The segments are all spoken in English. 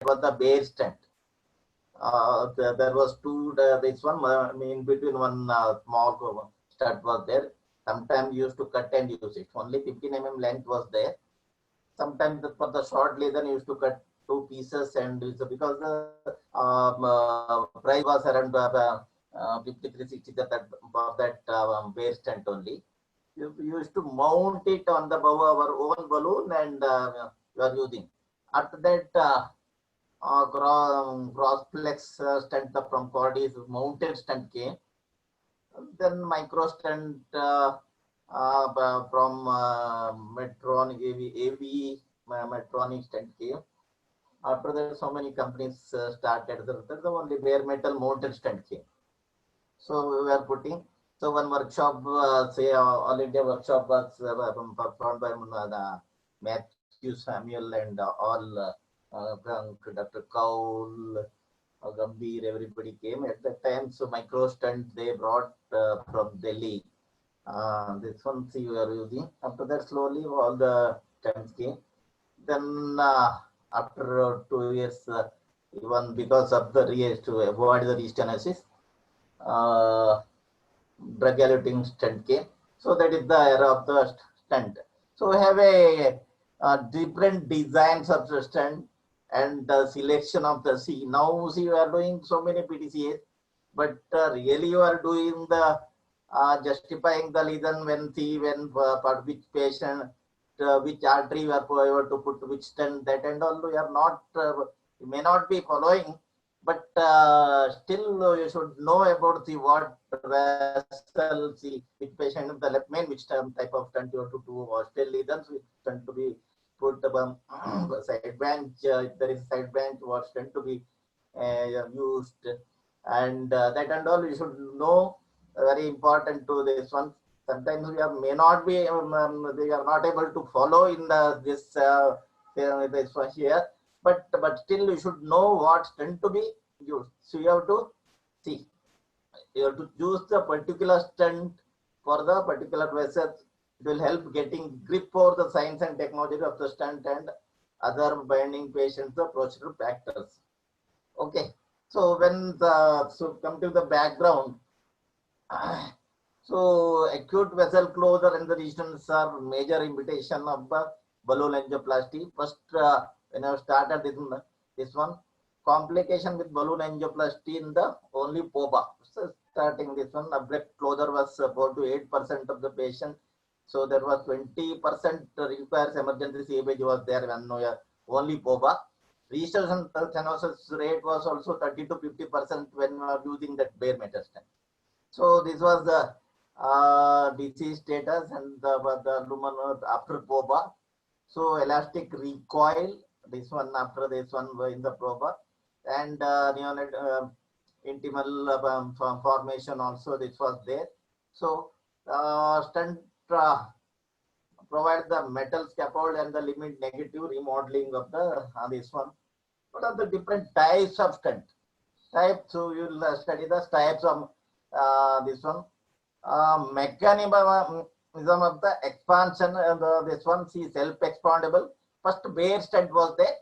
was the bare stent. There was two, this one, in between one small stud was there. Sometimes used to cut and use it. Only 15 mm length was there. Sometimes for the short leather used to cut two pieces, and because the price was around 5360 that for that bare stent only. You used to mount it on the our own balloon, and you are using. After that, crossplex stent from Cordis mounted stent came. Then micro stent from Medtronic AV Medtronic stent came. After that, so many companies started. The only bare metal mounted stent came. So we were putting. So one workshop, say All India workshop was performed by Matthew Samuel and all Dr. Kaul, Gambhir, everybody came at that time. So micro stent they brought from Delhi. This one, see, we are using. After that, slowly all the stents came. Then after 2 years, even because of the to avoid the restenosis, drug eluting stent came. So that is the era of the stent. So we have a different designs of the stent and the selection of the C. Now see, you are doing so many PTCAs, but really you are doing the justifying the reason when see when for which patient, which artery you are to put which stent, that and all you are not, you may not be following, but still you should know about the what vessel, see which patient, the left main, which type of stent you have to do, or still reasons which stent to be put side branch, if there is side branch, what stent to be used, and that and all you should know. Very important to this one. Sometimes we are, may not be, we are not able to follow in the this one here, but still you should know what stent to be used. So you have to see, you have to use the particular stent for the particular vessel. It will help getting grip over the science and technology of the stent and other binding patients, the procedural factors. Okay, so when the come to the background. So acute vessel closure and the regions are major invitation of the balloon angioplasty. First, when I started this one, complication with balloon angioplasty in the only POBA. So starting this one, abrupt closure was 4 to 8% of the patient. So there was 20% requires emergency CABG was there when only POBA. Restoration stenosis rate was also 30 to 50% when we are using that bare metal stent. So this was the disease status and the lumen after POBA. So elastic recoil, this one after this one in the POBA, and neonate intimal formation also, this was there. So stent provide the metal scaffold and the limit negative remodeling of the this one. What are the different types of stent? Types, so you will study the types of this one. Mechanism of the expansion, this one, see, self-expandable. First bare stent was there.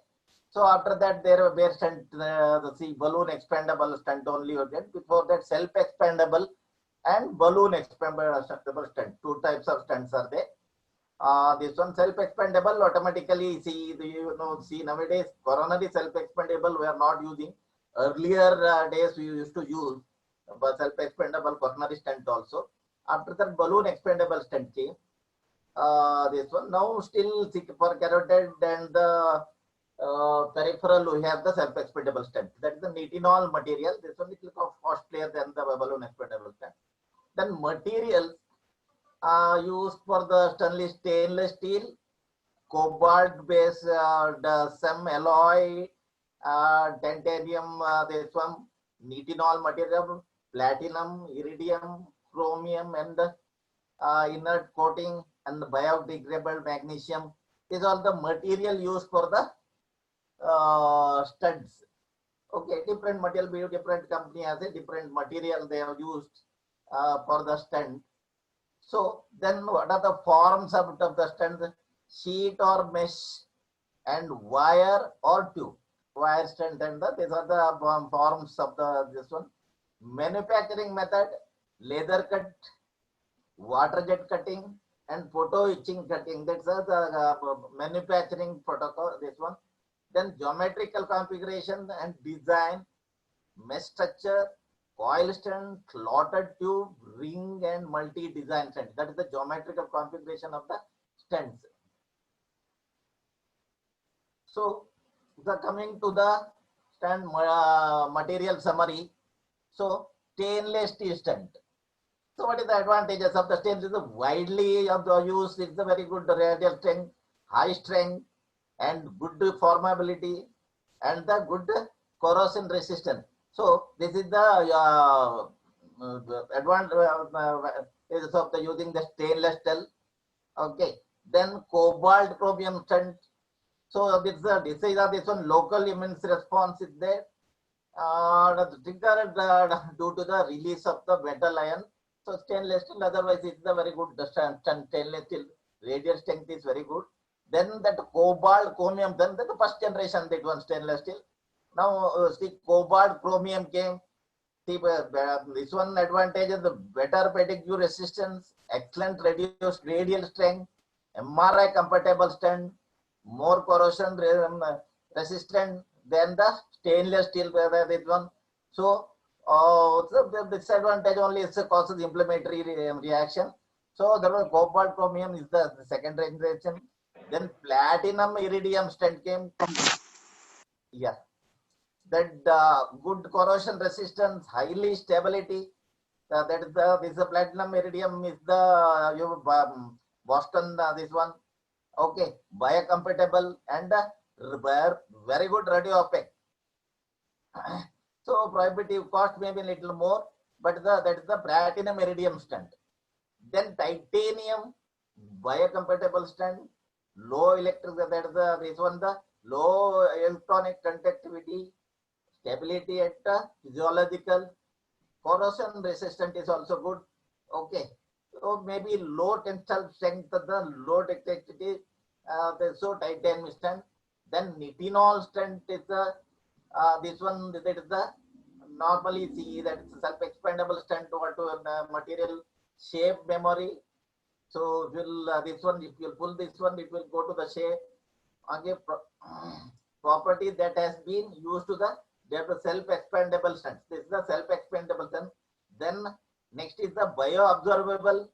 So after that there were bare stent, the balloon expandable stent only you get. Before that self-expandable and balloon expandable stent. Two types of stents are there. This one self-expandable automatically, see, see nowadays coronary self-expandable we are not using. Earlier days we used to use self-expandable coronary stent also. After that balloon expandable stent came. This one now still for carotid and the peripheral we have the self-expandable stent. That is the nitinol material. This one is costlier than the balloon expandable stent. Then materials used for the stainless steel, cobalt based, some alloy, titanium, this one, nitinol material, platinum, iridium, chromium, and inert coating, and the biodegradable magnesium. These are the material used for the studs. Okay, different material, different company has a different material they have used for the stent. So then what are the forms of the stent? Sheet or mesh, and wire or tube. wire stent, and these are the forms of the this one. Manufacturing method: laser cut, water jet cutting, and photo etching cutting. That's the manufacturing protocol. This one. Then geometrical configuration and design, mesh structure, coil stent, slotted tube, ring, and multi-design stent. That is the geometrical configuration of the stents. So, the coming to the stent material summary. So, stainless steel stent. So, what is the advantages of the stainless? Is widely of the use. It's a very good radial strength, high strength, and good formability, and the good corrosion resistance. So this is the advantage of the using the stainless steel. Okay, then cobalt chromium stent. So this is this one local immune response is there. Triggered due to the release of the metal ion. So stainless steel, otherwise it's a very good stainless steel. Radial strength is very good. Then that cobalt chromium, then the first generation that one stainless steel. Now see cobalt chromium came. See this one advantage is the better pedigree resistance, excellent radial strength, MRI compatible stent, more corrosion resistant than the stainless steel this one. So the disadvantage only is causes inflammatory reaction. So there was cobalt chromium is the second generation. Then platinum iridium stent came. Yeah, that good corrosion resistance, highly stability. That is the this is platinum iridium is the Boston this one. Okay, biocompatible and very good radio opaque. So prohibitive cost may be a little more, but that is the platinum iridium stent. Then titanium biocompatible stent, low electric, that is the this one, the low electronic conductivity, stability at physiological, corrosion resistant is also good. Okay, so maybe low tensile strength, the low ductility, so titanium stent. Then nitinol stent is this one, that is the normally see that it's self-expandable stent to material shape memory. So will this one, if you pull this one, it will go to the shape. Okay, property that has been used to the self-expandable stent. This is the self-expandable stent. Then next is the bioabsorbable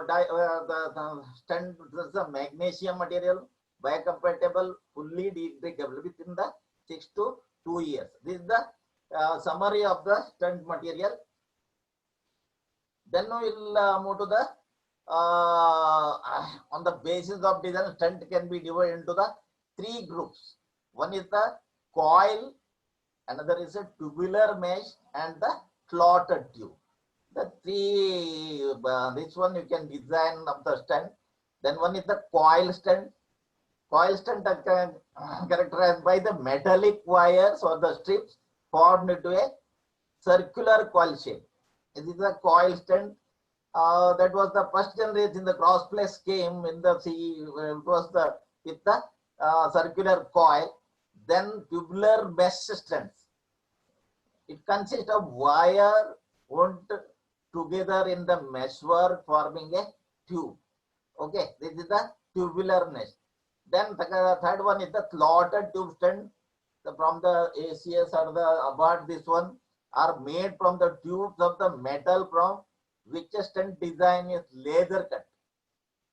the stent. This is the magnesium material, biocompatible, fully degradable within the 6 to 2 years. This is the summary of the stent material. Then we will move to the on the basis of design, stent can be divided into the 3 groups. One is the coil, another is a tubular mesh, and the slotted tube. The 3 this one you can design of the stent. Then one is the coil stent. Coil stent are characterized by the metallic wires or the strips formed into a circular coil shape. This is a coil stent. That was the first generation. The cross place came in the sea. It was the with the circular coil. Then tubular mesh stents. It consists of wire wound together in the meshwork forming a tube. Okay, this is the tubular mesh. Then the third one is the slotted tube stent. From the ACS or the about this one are made from the tubes of the metal from which a stent design is laser cut.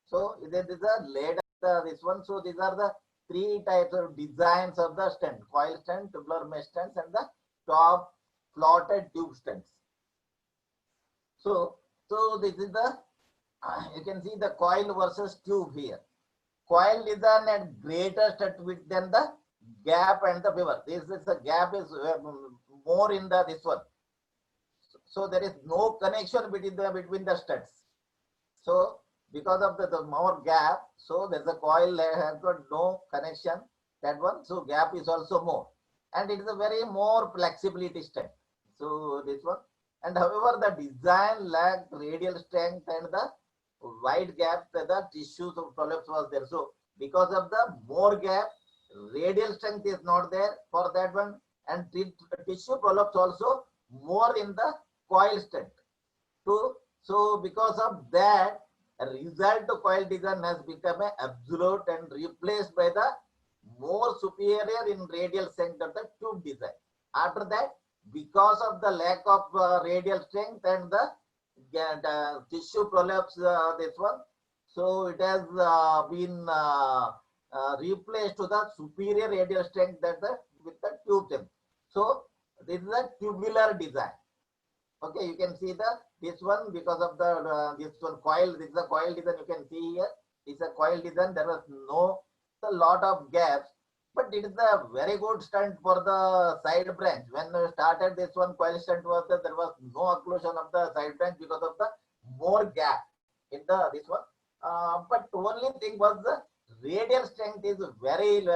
So this is a laser this one. So these are the 3 types of designs of the stent: coil stent, tubular mesh stents, and the top slotted tube stents. So this is the you can see the coil versus tube here. Coil design at greater stent width than the gap and the bevel. This is the gap is more in the this one. So there is no connection between the studs. So because of the more gap, so there's a coil has got no connection. That one, so gap is also more, and it is a very more flexibility stent. So this one, and however the design lacked radial strength and the wide gap, the tissues of prolapse was there. So because of the more gap, radial strength is not there for that one, and tissue prolapse also more in the coil stent. So because of that, a result coil design has become a absolute and replaced by the more superior in radial strength of the tube design. After that, because of the lack of radial strength and the tissue prolapse, this one, so it has been replaced to the superior radial strength that with the tube strength. So this is a tubular design. Okay, you can see this one because of the this one coil. This is a coil design. You can see here. It's a coil design. There was a lot of gaps, but it is a very good stunt for the side branch. When we started this one coil stunt was that there was no occlusion of the side branch because of the more gap in this one. But only thing was the radial strength is very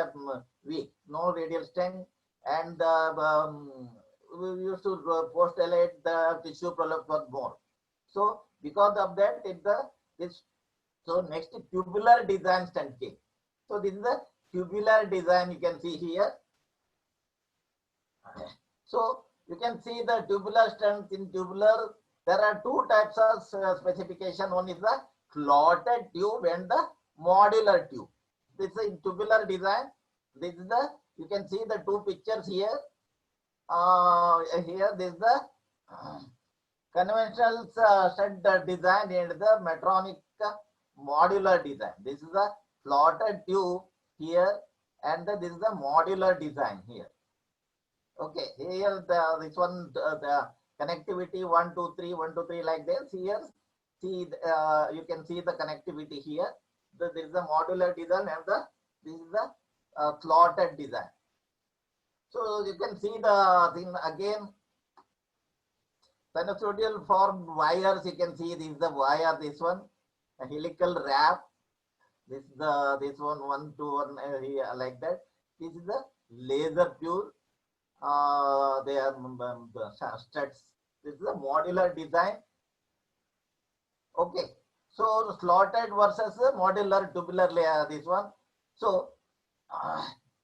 weak. No radial strength, and we used to postulate the tissue prolapse was more. So because of that, so next tubular design stent came. So this is the tubular design you can see here. So you can see the tubular stent. In tubular, there are two types of specification. One is the clotted tube and the modular tube. This is in tubular design. This is you can see the two pictures here. Here this is the conventional stud design and the Medtronic modular design. This is the clotted tube here, and this is the modular design here. Okay, here this one the connectivity 1 2 3 1 2 3 like this. Here see you can see the connectivity here. This is the modular design and this is the clotted design. So you can see the thing again. Sinusoidal formed wires. You can see this is the wire. This one a helical wrap. This is this one 1 2 1 here like that. This is the laser tube. They are studs. This is the modular design. Okay, so slotted versus modular tubular layer. This one. So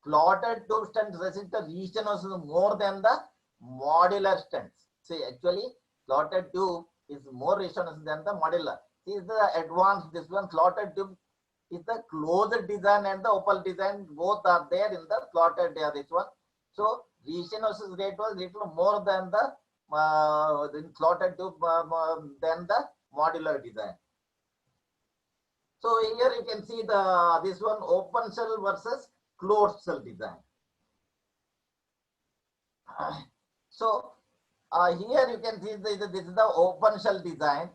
slotted tube stent resist the resistance more than the modular stents. See, actually, slotted tube is more resistance than the modular. See, the advanced this one slotted tube is the closed design and the open design. Both are there in the slotted this one. So resistance rate was little more than the slotted tube than the modular design. So here you can see this one open cell versus closed cell design. So here you can see this is the open cell design.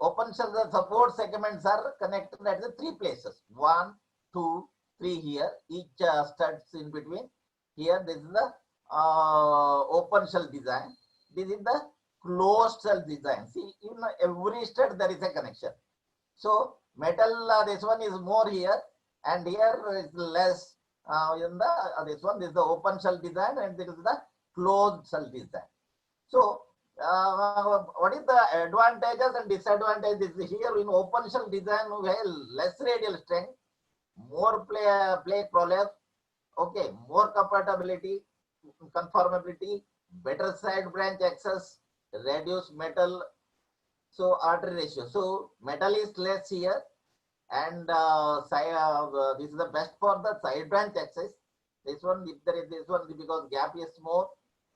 Open cell, the support segments are connected at the 3 places. 1, 2, 3 here. Each studs in between. Here this is the open cell design. This is the closed cell design. See, in every stud there is a connection. So metal this one is more here, and here is less. In this one, this is the open cell design, and this is the closed cell design. So what is the advantages and disadvantages? Here in open cell design, we have less radial strength, more plate prolapse, okay, more compatibility, conformability, better side branch access, reduced metal, so artery ratio. So metal is less here, and this is the best for the side branch access. This one, if there is this one, because gap is more.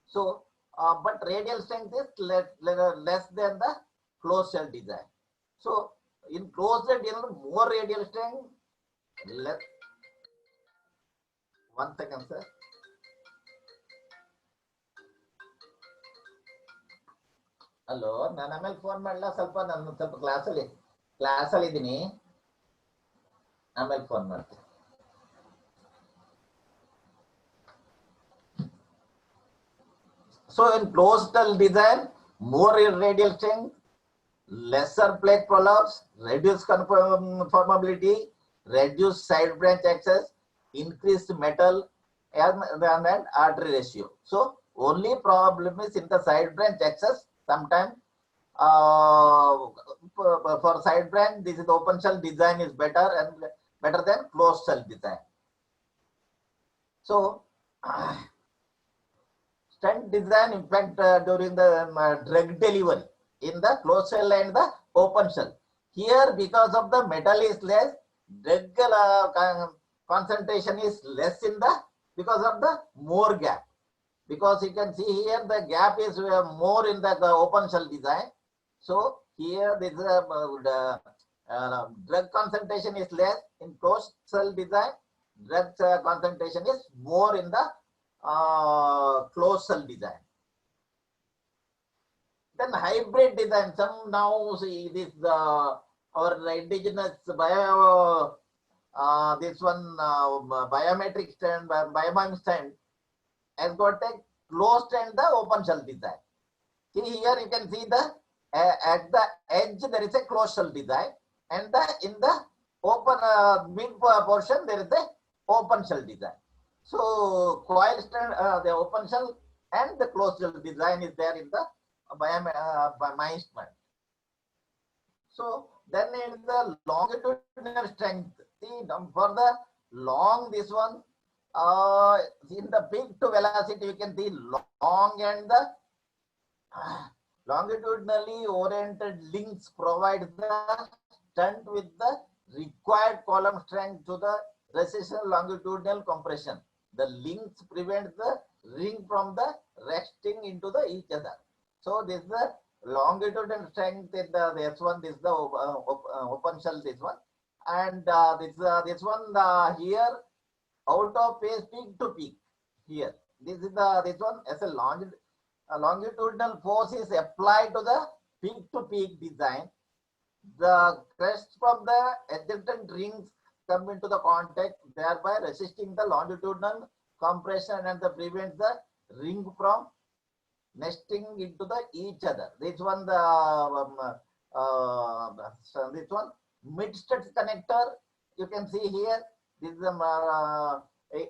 So but radial strength is less than the closed cell design. So in closed cell design, more radial strength. Let 1 second, sir. Hello, ನಾನು ಆಮೇಲೆ phone ಮಾಡಲ್ಲ. ನಾನು ಸ್ವಲ್ಪ ಕ್ಲಾಸಲ್ಲಿ ಇದ್ದೀನಿ. ಆಮೇಲೆ phone ಮಾಡ್ತೀನಿ. So in closed cell design, more radial strength, lesser plate prolapse, reduced conformability, reduced side branch access, increased metal, and artery ratio. So only problem is in the side branch access. Sometimes for side branch, this is open cell design is better and better than closed cell design. So stent design impact during the drug delivery in the closed cell and the open cell. Here, because of the metal is less, drug concentration is less in the, because of the more gap. Because you can see here the gap is more in the open cell design. So here this drug concentration is less in closed cell design. Drug concentration is more in the closed cell design. Then hybrid design. Some now see this our indigenous bio this one biometric stand, biomime stand has got a closed and the open shell design. See here you can see the at the edge there is a closed shell design, and the in the open mid portion there is a open shell design. So coil stand, the open shell and the closed shell design is there in the biomime stand. So then in the longitudinal strength, see for the long this one, in the peak to velocity you can see long and the longitudinally oriented links provide the stunt with the required column strength to the recessional longitudinal compression. The links prevent the ring from the resting into the each other. So this is the longitudinal strength in the this one. This is the open shell this one, and this one here out of phase peak to peak here. This is the this one as a longitudinal force is applied to the peak to peak design. The crest from the adjacent rings come into the contact, thereby resisting the longitudinal compression and the prevents the ring from nesting into the each other. This one this one mid studs connector you can see here. This is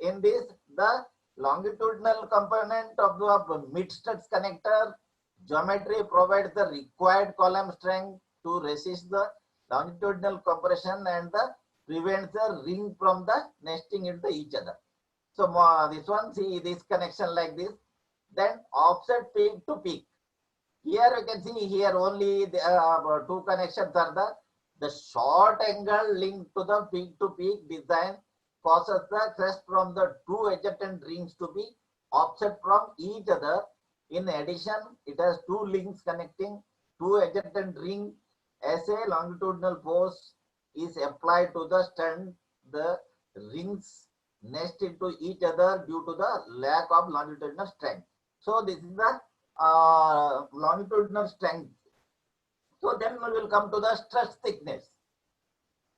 in this the longitudinal component of the mid studs connector geometry provides the required column strength to resist the longitudinal compression and the prevents the ring from the nesting into each other. So this one, see this connection like this. Then offset peak to peak. Here you can see here only the two connections are the short angle link to the peak to peak design causes the crest from the two adjacent rings to be offset from each other. In addition, it has two links connecting two adjacent rings. As a longitudinal force is applied to the stand, the rings nest into each other due to the lack of longitudinal strength. So this is the longitudinal strength. So then we will come to the stress thickness.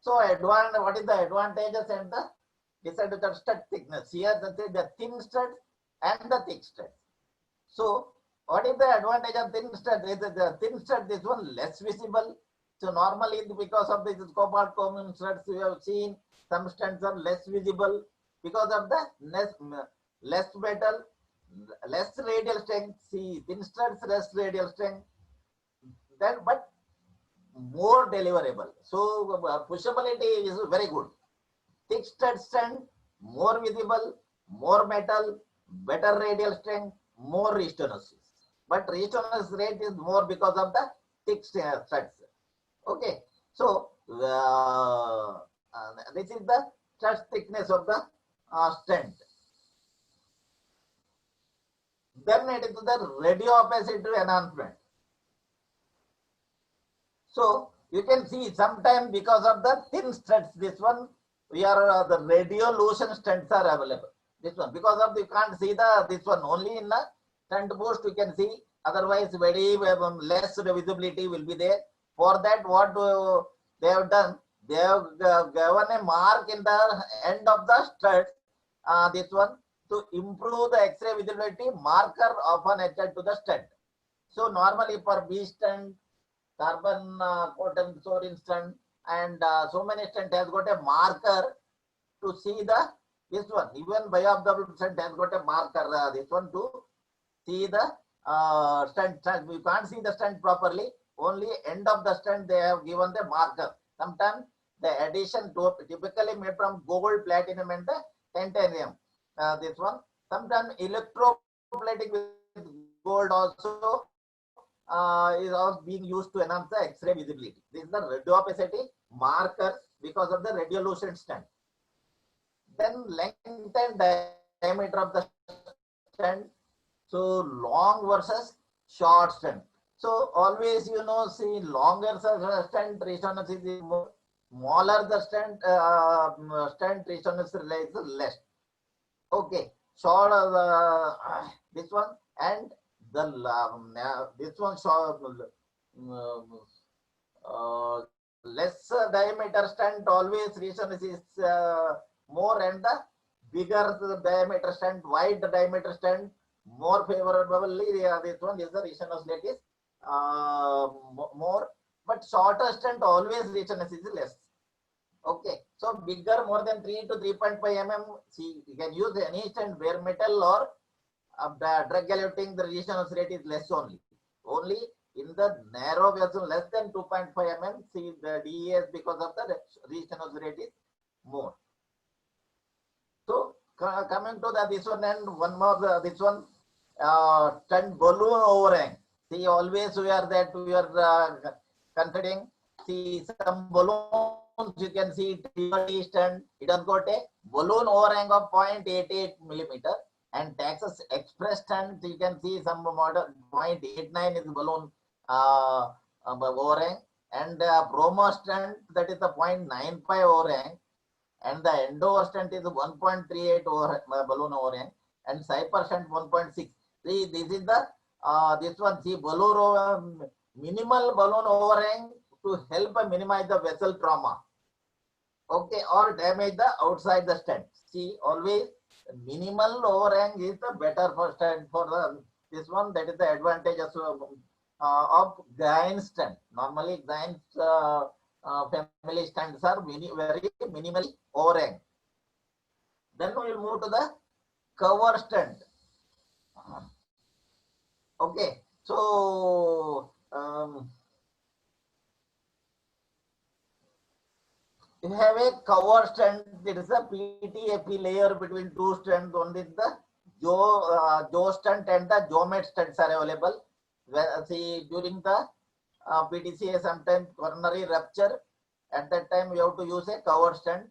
So what is the advantages and the disadvantages of stress thickness? Here the thin studs and the thick studs. So what is the advantage of thin stud? The thin stud, this one less visible. So normally because of this cobalt chromium studs we have seen some studs are less visible because of the less metal, less radial strength. See thin studs, less radial strength. Then but more deliverable. So pushability is very good. Thick stud stand, more visible, more metal, better radial strength, more restenosis. But restenosis rate is more because of the thick studs. Okay, so this is the stud thickness of the stent. Then it is the radioopacity enhancement. So you can see sometime because of the thin studs, this one we are the radiolution stents are available. This one because of you can't see this one only in the stent post you can see. Otherwise, very less visibility will be there. For that, what they have done, they have given a mark in the end of the studs. This one to improve the X-ray visibility, marker often attached to the stent. So normally for B stent, carbon coated sorin stent, and so many stent has got a marker to see this one. Even bioabsorbed stent has got a marker. This one to see the stent. You can't see the stent properly. Only end of the stent they have given the marker. Sometimes the addition to typically made from gold, platinum, and the titanium. This one. Sometimes electroplating with gold also is also being used to enhance the X-ray visibility. This is the radio opacity marker because of the radiolucent stent. Then length and diameter of the stent. So long versus short stent. So always see longer stent resonance is more, smaller the stent resonance is less. Okay, short this one and the this one short less diameter stent always resonance is more, and the bigger diameter stent, wide diameter stent more favorably. This one is the resonance rate is more, but shorter stent always resonance is less. Okay, so bigger more than 3 to 3.5 mm. See, you can use any stent, bare metal or drug eluting. The resonance rate is less only. Only in the narrow vessel less than 2.5 mm. See, the DES because of the resonance rate is more. So coming to this one, and one more this one stent balloon overhang. See, always we are that we are considering. See, some balloons you can see T stent. It has got a balloon overhang of 0.88 millimeter, and Texas Express stent you can see some model 0.89 is balloon overhang, and Bromo stent that is the 0.95 overhang, and the endo stent is 1.38 balloon overhang, and Cyper stent 1.6. See, this is the this one. See, balloon minimal balloon overhang to help minimize the vessel trauma. Okay, or damage the outside the stent. See, always minimal overhang is the better for stent for the this one. That is the advantage of Gain stent. Normally, Gain family stents are very minimally overhang. Then we will move to the cover stent. Okay, so you have a cover stent. There is a PTFE layer between two stents. Only the jaw stent and the jawmet stents are available. See, during the PTCA sometimes coronary rupture. At that time, we have to use a cover stent.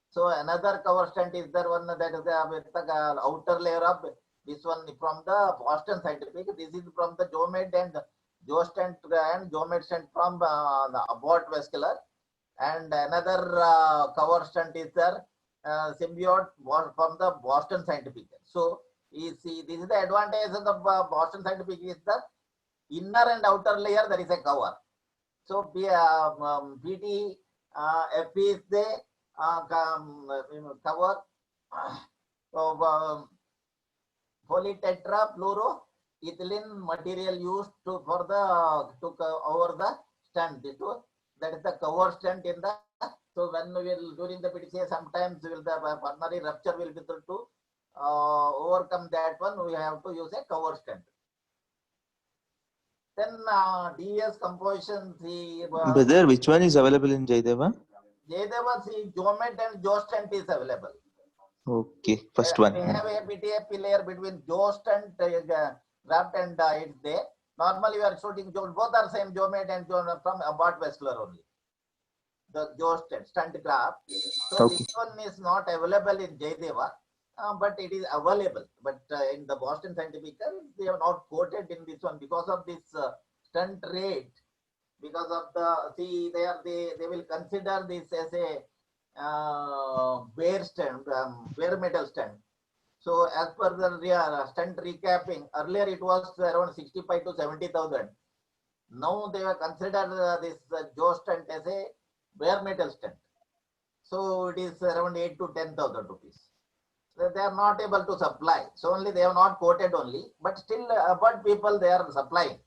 So another cover stent is there one that is with the outer layer of this one from the Boston Scientific. This is from the jawmet and jaw stent and jawmet stent from the abort vascular. And another cover stent is there, symbiote from the Boston Scientific. So you see, this is the advantage of the Boston Scientific is the inner and outer layer there is a cover. So PT FP is the cover of polytetrafluoroethylene material used for the over the stent. That is the cover stent in the. So when we will during the PTCA sometimes will the coronary rupture will be to overcome that one, we have to use a cover stent. Then DS composition. Brother, which one is available in Jaydeva? Jaydeva, see, jawmet and jaw stent is available. Okay, first one. We have a PTFE layer between jaw stent graft and it's there. Normally, we are shooting jaw, both are same jawmet and jaw from abort vascular only. The jaw stent graft. So Okay. this one is not available in Jaydeva, but it is available. But in the Boston Scientific, they have not quoted in this one because of this stent rate. Because of the they will consider this as a bare stent, bare metal stent. So as per the stent recapping, earlier it was around 65 to 70,000. Now they have considered this jaw stent as a bare metal stent. So it is around 8 to 10,000 rupees. So they are not able to supply. So only they have not quoted only, but still about people they are supplying.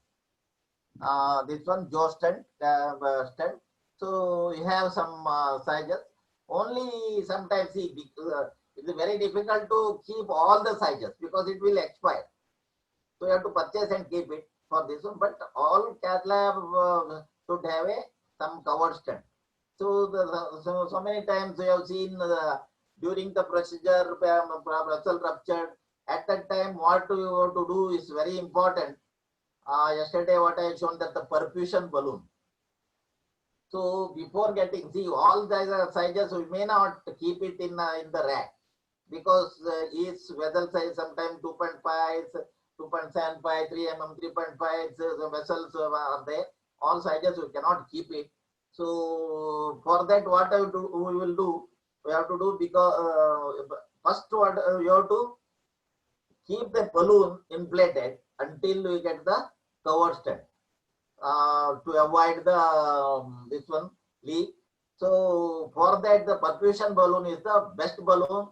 This one jaw stent. So you have some sizes. Only sometimes see it is very difficult to keep all the sizes because it will expire. So you have to purchase and keep it for this one. But all cath lab should have some covered stent. So so many times we have seen during the procedure, vessel ruptured. At that time, what you have to do is very important. Yesterday, what I shown that the perfusion balloon. So before getting, see all the sizes, we may not keep it in the rack because each vessel size sometimes 2.5, 2.75, 3 mm, 3.5 the vessels are there. All sizes we cannot keep it. So for that, what I do, we will do, we have to do because first what you have to keep the balloon inflated until we get the cover stand to avoid the this one leak. So for that, the perfusion balloon is the best balloon.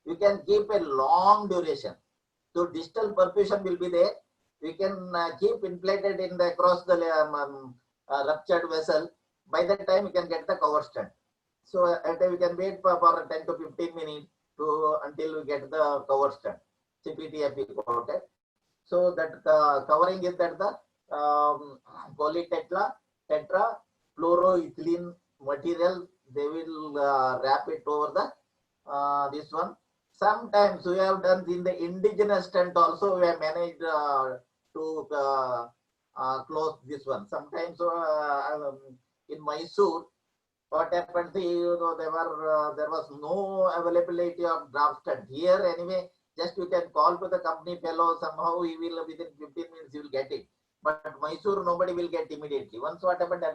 You can keep a long duration. So distal perfusion will be there. We can keep inflated in the across the ruptured vessel. By that time, you can get the cover stand. So we can wait for 10 to 15 minutes to until we get the cover stand. CPTFE coated. So that covering is that the tetra fluoroethylene material. They will wrap it over the this one. Sometimes we have done in the indigenous tent also. We have managed to close this one. Sometimes in Mysore, what happened? See, there was no availability of draft tent here. Anyway, just you can call to the company fellow. Somehow he will within 15 minutes you will get it. But Mysore, nobody will get immediately. Once what happened at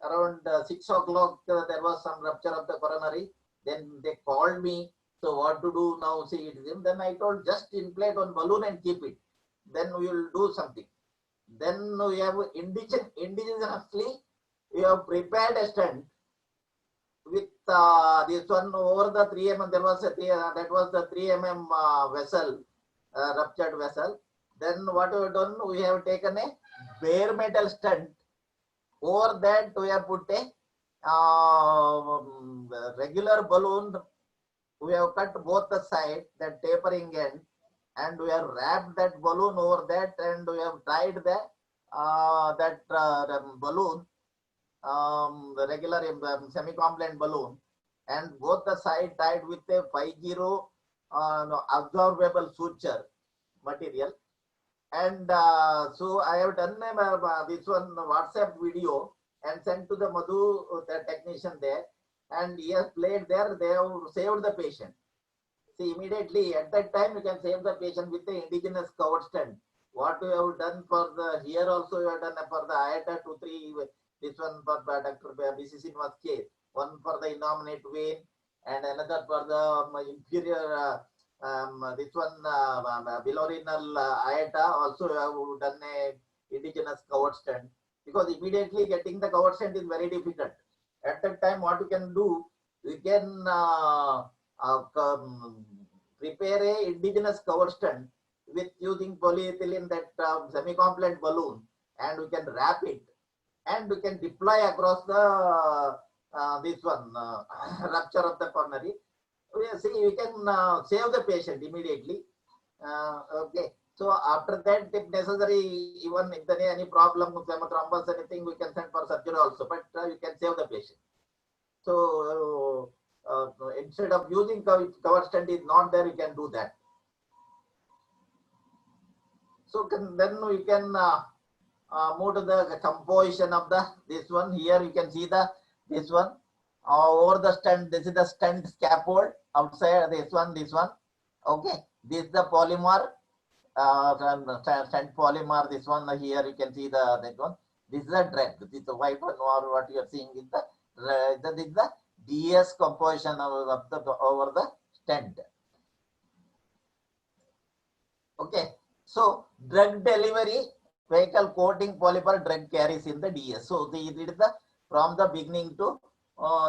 around 6 o'clock, there was some rupture of the coronary. Then they called me. So what to do now? See it is him. Then I told just inflate one balloon and keep it. Then we will do something. Then we have indigenously we have prepared a stent with this one over the 3 mm. There was that was the 3 mm vessel, ruptured vessel. Then what we have done? We have taken a bare metal stent. Over that we have put a regular balloon. We have cut both the side, that tapering end, and we have wrapped that balloon over that, and we have tied the balloon, the regular semi-compliant balloon, and both the side tied with a 50 absorbable suture material. And so I have done this one WhatsApp video and sent to the Madhu, the technician there, and he has played there. They have saved the patient. See, immediately at that time you can save the patient with the indigenous covered stent. What we have done for the here also you have done for the IATA 2-3. This one for Dr. BCC was case. One for the innominate vein and another for the inferior. This one bilaurinal IATA also have done a indigenous covered stent, because immediately getting the covered stent is very difficult. At that time, what you can do, you can prepare a indigenous cover stent with using polyethylene, that semi-compliant balloon, and we can wrap it and we can deploy across the this one rupture of the coronary. See, we can save the patient immediately. Okay. So after that, if necessary, even if there is any problem with thrombus, anything, we can send for surgery also. But you can save the patient. So instead of using cover stent is not there, you can do that. So then we can move to the composition of this one. Here you can see this one over the stent. This is the stent scaffold outside. This one. Okay. This is the polymer. Stent polymer. This one here you can see that one. This is the drug. This is the white one, or what you are seeing is this is the DS composition of the over the stent. Okay. So drug delivery, vehicle coating polymer drug carries in the DS. So it is the from the beginning to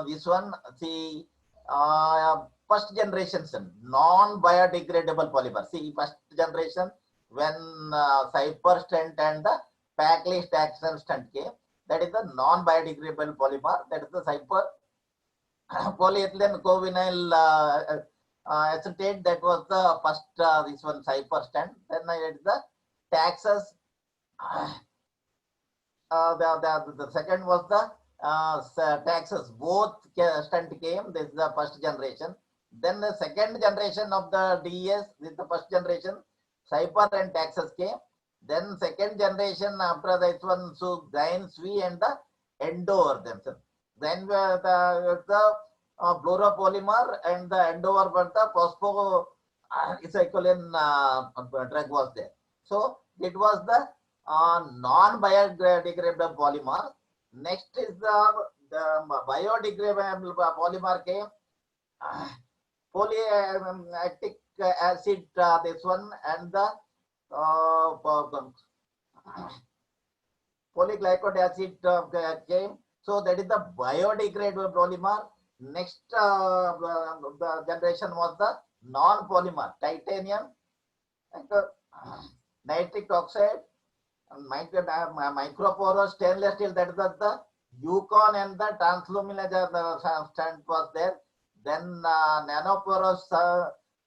this one. See, first generation non-biodegradable polymer. See, first generation when Cypher stent and the Packley Staxon stent came, that is the non-biodegradable polymer. That is the Cypher polyethylene covinyl acetate. That was the first this one Cypher stent. Then it is the Taxus. The second was the taxes. Both stent came. This is the first generation. Then the second generation of the DES, this is the first generation. Cyper and taxes came. Then second generation after this one, so Gainsby and the Endover themselves. Then the fluoropolymer and the Endover, but the phospho isoqualane drug was there. So it was the non-biodegradable polymer. Next is the biodegradable polymer came. Polylactic acid, this one, and the polyglycolic acid came. So that is the biodegradable polymer. Next the generation was the non-polymer, titanium, and nitric oxide, and microporous stainless steel. That is the Yukon and the transluminous stand was there. Then nanoporous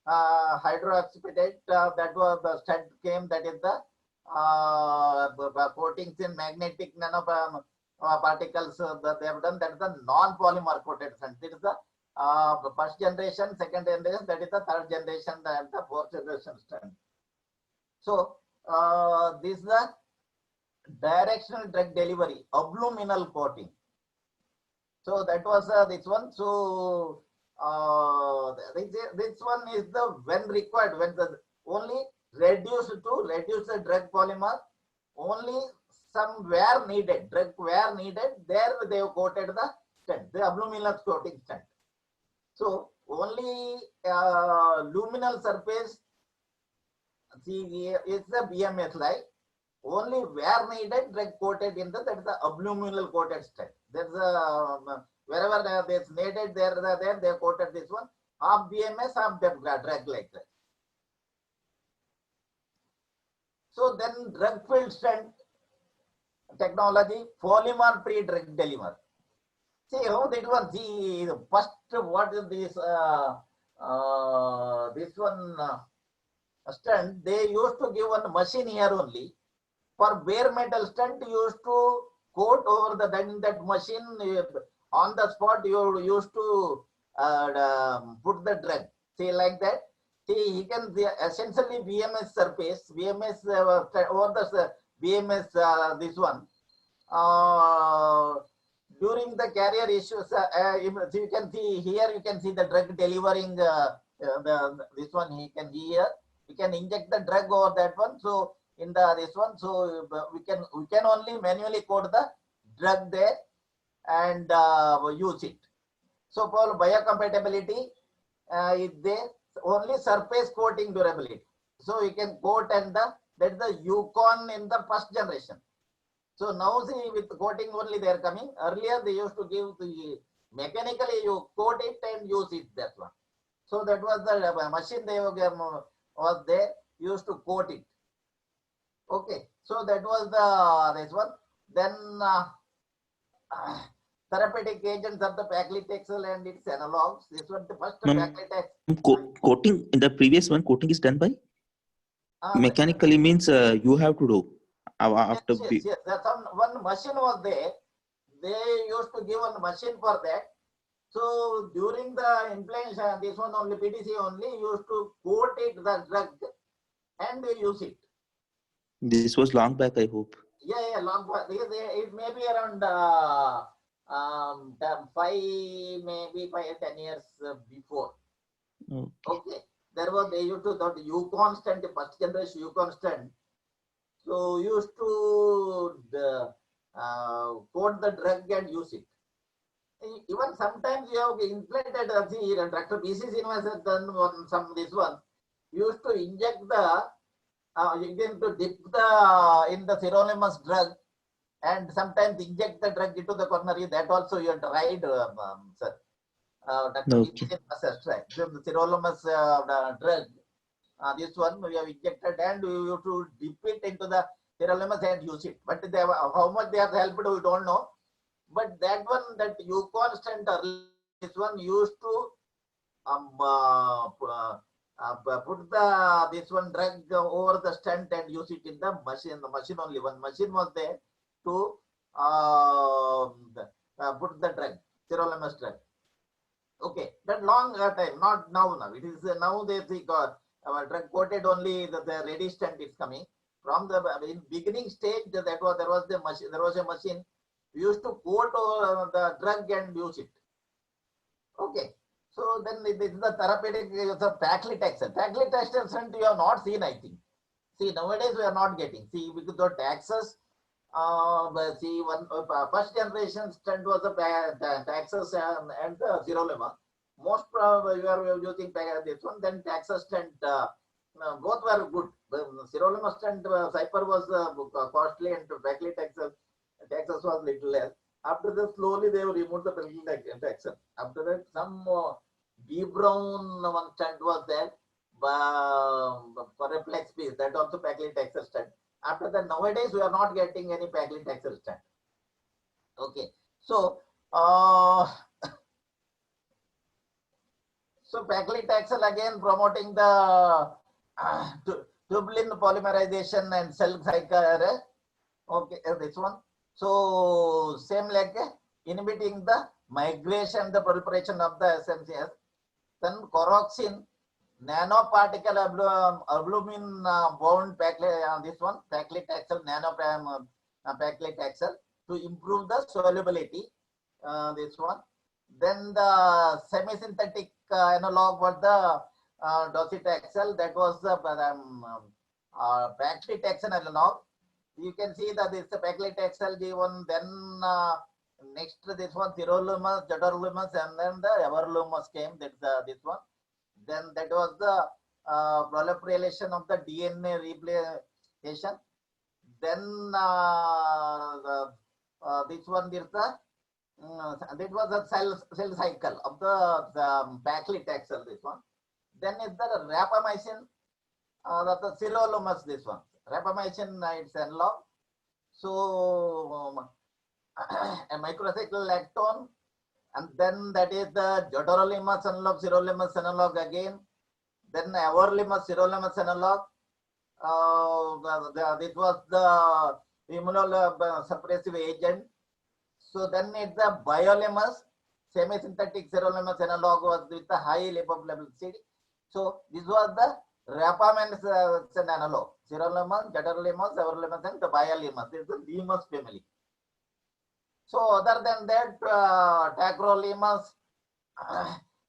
hydroxypidate, that was the stent came. That is the coatings in magnetic nano particles that they have done. That is the non-polymer coated stent. This is the first generation, second generation, that is the third generation, and the fourth generation stent. So this is the directional drug delivery, abluminal coating. So that was this one. So this one is the when required, when the only reduce the drug polymer, only somewhere needed, drug where needed, there they have coated the stent, the abluminal coating stent. So only luminal surface, see, it's the BMS like. Only where needed, drug coated in that is the abluminal coated stent. There's a wherever there's needed, there they coated this one. Half BMS, half drug like that. So then drug filled stent technology, polymer free drug delivery. See how that one. See first, what is this? This one stent. They used to give one machine here only. For bare metal stent, used to coat over the then that machine on the spot. You used to put the drug. See like that. See, he can essentially BMS surface, BMS over the BMS this one. During the carrier issues, you can see here. You can see the drug delivering this one. He can here. We can inject the drug over that one. So in the this one, so we can only manually coat the drug there and use it. So for biocompatibility is there, only surface coating durability. So you can coat and that's the Yukon in the first generation. So now see with coating only they are coming. Earlier they used to give the mechanically you coat it and use it, that one. So that was the machine they was there, used to coat it. Okay, so that was the this one. Then therapeutic agents of the paclitaxel and its analogs. This one the first paclitaxel. Coating in the previous one, coating is done by mechanically means you have to do after. Yes. One machine was there. They used to give one machine for that. So during the implantation, this one only PTC only used to coat it the drug and use it. This was long back, I hope. Yeah, long back. It may be around 10 years before. Okay. There was they used to that Yukon stent, first generation Yukon stent. So used to coat the drug and use it. Even sometimes you have implanted. See, Dr. B.C. Srinivas has done some this one. Used to inject the you can to dip the in the sirolimus drug and sometimes inject the drug into the coronary. That also you have tried, sir. Dr. B.C. Srinivas has tried. The sirolimus drug. This one we have injected and we have to dip it into the sirolimus and use it. But they have, how much they have helped, we don't know. But that one, that Yukon stent, this one used to put the this one drug over the stent and use it in the machine. The machine only one machine was there to put the drug, sirolimus drug. Okay, that long time, not now. Now it is now they see drug coated only the ready stent is coming. From the in beginning stage, there was the machine. There was a machine. We used to coat the drug and use it. Okay. So then this is the therapeutic use of paclitaxel. Paclitaxel stent you have not seen, I think. See, nowadays we are not getting. See, because the taxes, see, one first generation stent was the taxes and sirolimus. Most probably you are using this one. Then taxes stent, both were good. Sirolimus stent, Cyper was costly and paclitaxel taxes was little less. After that, slowly they removed the paclitaxel. After that, some B Brown one stent was there for a flex piece. That also paclitaxel stent. After that, nowadays we are not getting any paclitaxel stent. Okay, so so paclitaxel again promoting the tubulin polymerization and cell cycle. Okay, this one. So same like inhibiting the migration, the proliferation of the SMCS. Then coroxin, nanoparticle albumin bound this one paclitaxel, paclitaxel to improve the solubility. This one. Then the semi-synthetic analog was the docetaxel. That was the paclitaxel analog. You can see that this paclitaxel given, then next this one sirolimus, jadrolimus, and then the everolimus came. That's this one. Then that was the proliferation of the DNA replication. Then this one is the that was a cell cycle of the paclitaxel. This one. Then is the rapamycin, the sirolimus. This one. Rapamycin its analog. So a microcyclic lactone, and then that is the jadrolimus analog, sirolimus analog again. Then everolimus, sirolimus analog. This was the immunosuppressive agent. So then it's the biolimus, semi-synthetic sirolimus analog was with the high lipophilicity. So this was the rapamycin analog. Sirolimus, jadrolimus, everolimus, and the biolimus. This is the limus family. So other than that, tacrolimus,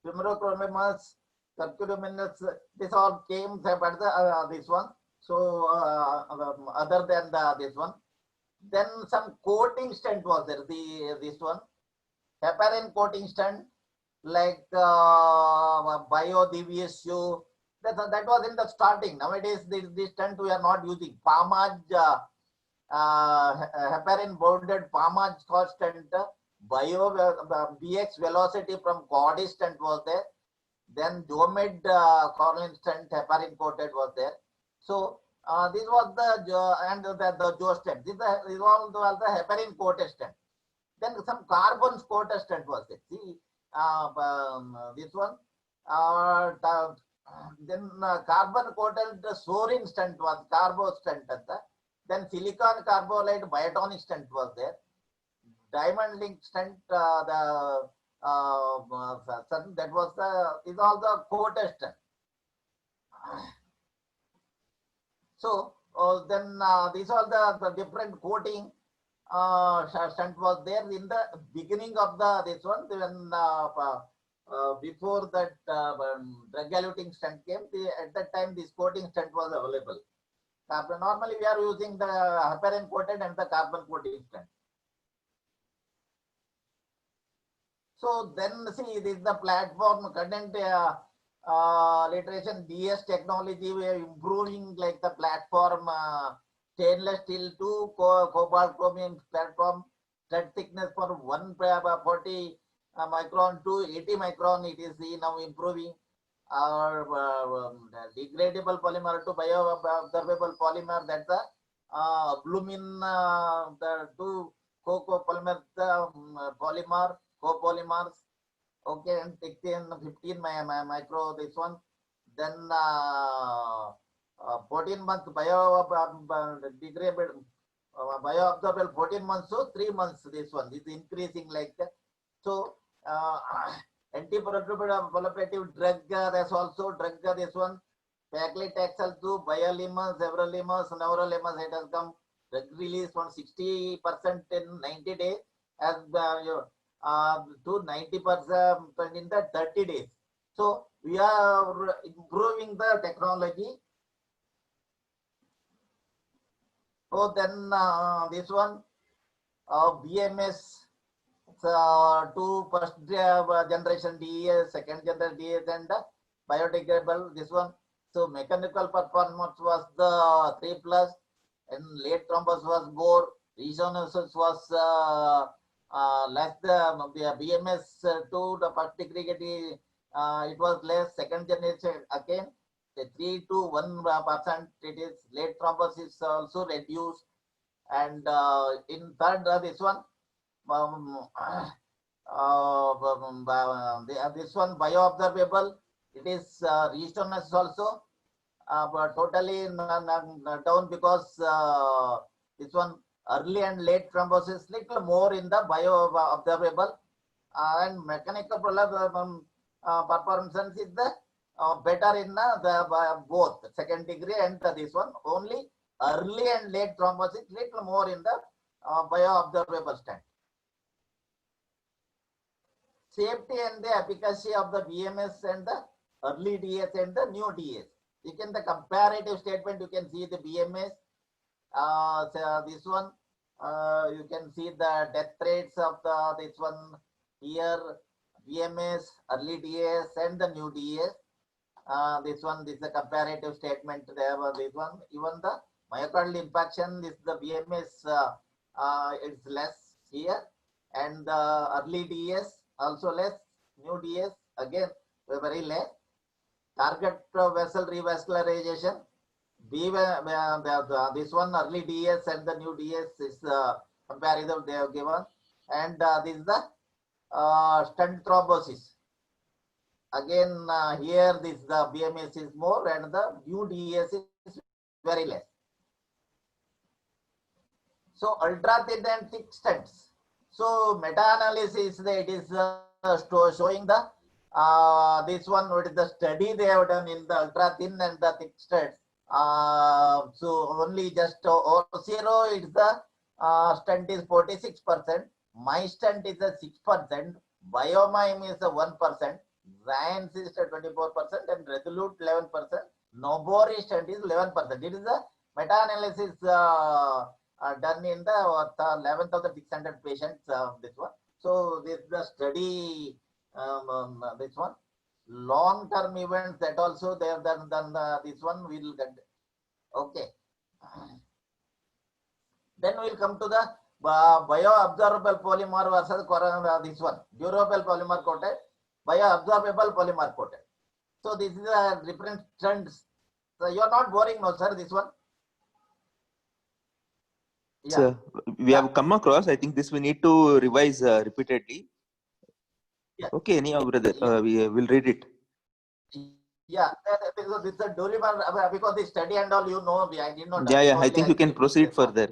pimecrolimus, curcuminous, this all came but this one. So other than this one, then some coating stent was there. This one, heparin coating stent like bio-DVSU. That was in the starting. Nowadays, this stent we are not using. Palmage, heparin bounded Palmage stent, bio BX velocity from Cordis stent was there. Then Jomid Corlin stent, heparin coated was there. So this was the Jo stent. This was the heparin coated stent. Then some carbon coated stent was there. See, this one. Then carbon coated sorin stent was carbo stent. Then silicon carbolide biotonic stent was there. Diamond link stent, that was is all the coated stent. So then these are the different coating stent was there in the beginning of this one. When before that drug-eluting stent came, at that time this coating stent was available. Normally we are using the heparin coated and the carbon coating stent. So then see, this is the platform current literation DS technology. We are improving like the platform stainless steel to cobalt chromium platform, thread thickness for 140 micron to 80 micron. It is now improving. Our degradable polymer to bioabsorbable polymer. That's the alumin, the two copolymer, polymer, copolymers. Okay, and 15 micro. This one. Then 14 months bio degradable bioabsorbable 14 months to 3 months. This one is increasing like that. So anti-proliferative drug, there's also drug, this one paclitaxel to biolimers, everolimus, neurolimus, it has come drug release from 60% in 90 days as to 90% in the 30 days. So we are improving the technology. So then this one BMS, two first generation DES, second generation DES, and biodegradable. This one. So mechanical performance was the 3 plus, and late thrombus was more. Resonancers was less. The BMS to the first degree, it was less. Second generation again, the 3 to 1%. It is late thrombus is also reduced, and in third this one. This one bioabsorbable, it is resonance also, but totally down because this one early and late thrombosis little more in the bioabsorbable, and mechanical performance is the better in the both second degree and this one. Only early and late thrombosis little more in the bioabsorbable stent. Safety and the efficacy of the BMS and the early DS and the new DS. You can the comparative statement, you can see the BMS. So this one, you can see the death rates of the this one here, BMS, early DS and the new DS. This one, this is a comparative statement. There was this one. Even the myocardial infarction, this the BMS is less here, and the early DS also less, new DS again very less. Target vessel revascularization, this one early DS and the new DS is comparison they have given, and this is the stent thrombosis. Again here this the BMS is more and the new DS is very less. So ultra thin and thick stents. So meta-analysis, it is showing the this one, what is the study they have done in the ultra thin and the thick stents. So only just O0 is the stent is 46%, my stent is a 6%, biomime is a 1%, Zion's is 24%, and Resolute 11%, Nobori stent is 11%. It is a meta-analysis done in the 11,600 patients. This one. So this is the study. This one. Long-term events that also they have done. This one we will get. Okay. Then we'll come to the bioabsorbable polymer versus this one. Durable polymer coated, bioabsorbable polymer coated. So this is a different trends. So you are not boring now, sir. This one. Yeah. So we have come across. I think this we need to revise repeatedly. Yeah. Okay, anyhow, brother, we will read it. Yeah, because this is a durable, because the study and all, I did not. Yeah. I think you can proceed further.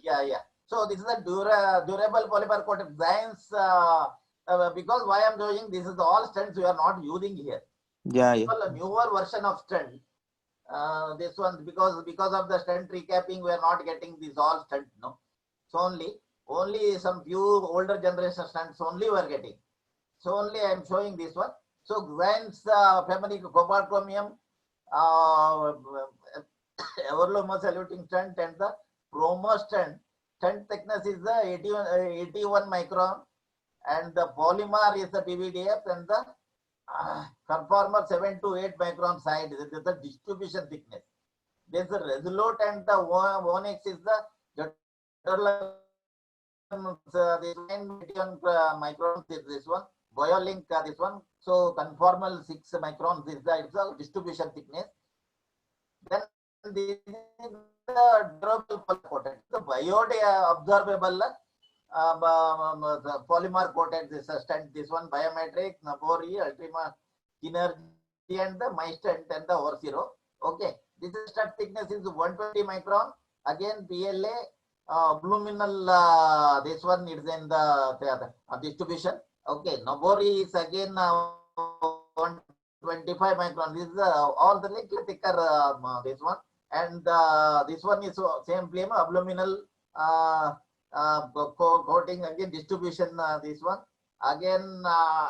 Yeah. So this is a durable polymer coated science. Because why I'm doing this is all stents we are not using here. Yeah. A newer version of stent. This one because of the stent recapping, we are not getting these all stent. No, so only some few older generation stents only we are getting. So only I am showing this one. So Gwen's family cobalt chromium, everlumus eluting stent, and the chroma stent thickness is the 81 micron, and the polymer is the PVDF, and the conformer 7 to 8 micron side. This is the distribution thickness. This is the Resolute, and the 1x is the this 9 microns is this one. Biolink this one. So conformal 6 microns is the distribution thickness. Then this is the durable coated. The bioabsorbable polymer coated this stent. This one biometric, Nabori, Ultima, Energy, and the my stent and the O0. Okay, this stent thickness is 120 micron. Again PLA abdominal, this one is in the distribution. Okay, Nobori is again 125 micron. This is all the little thicker this one, and this one is same flame abdominal coating again distribution. This one again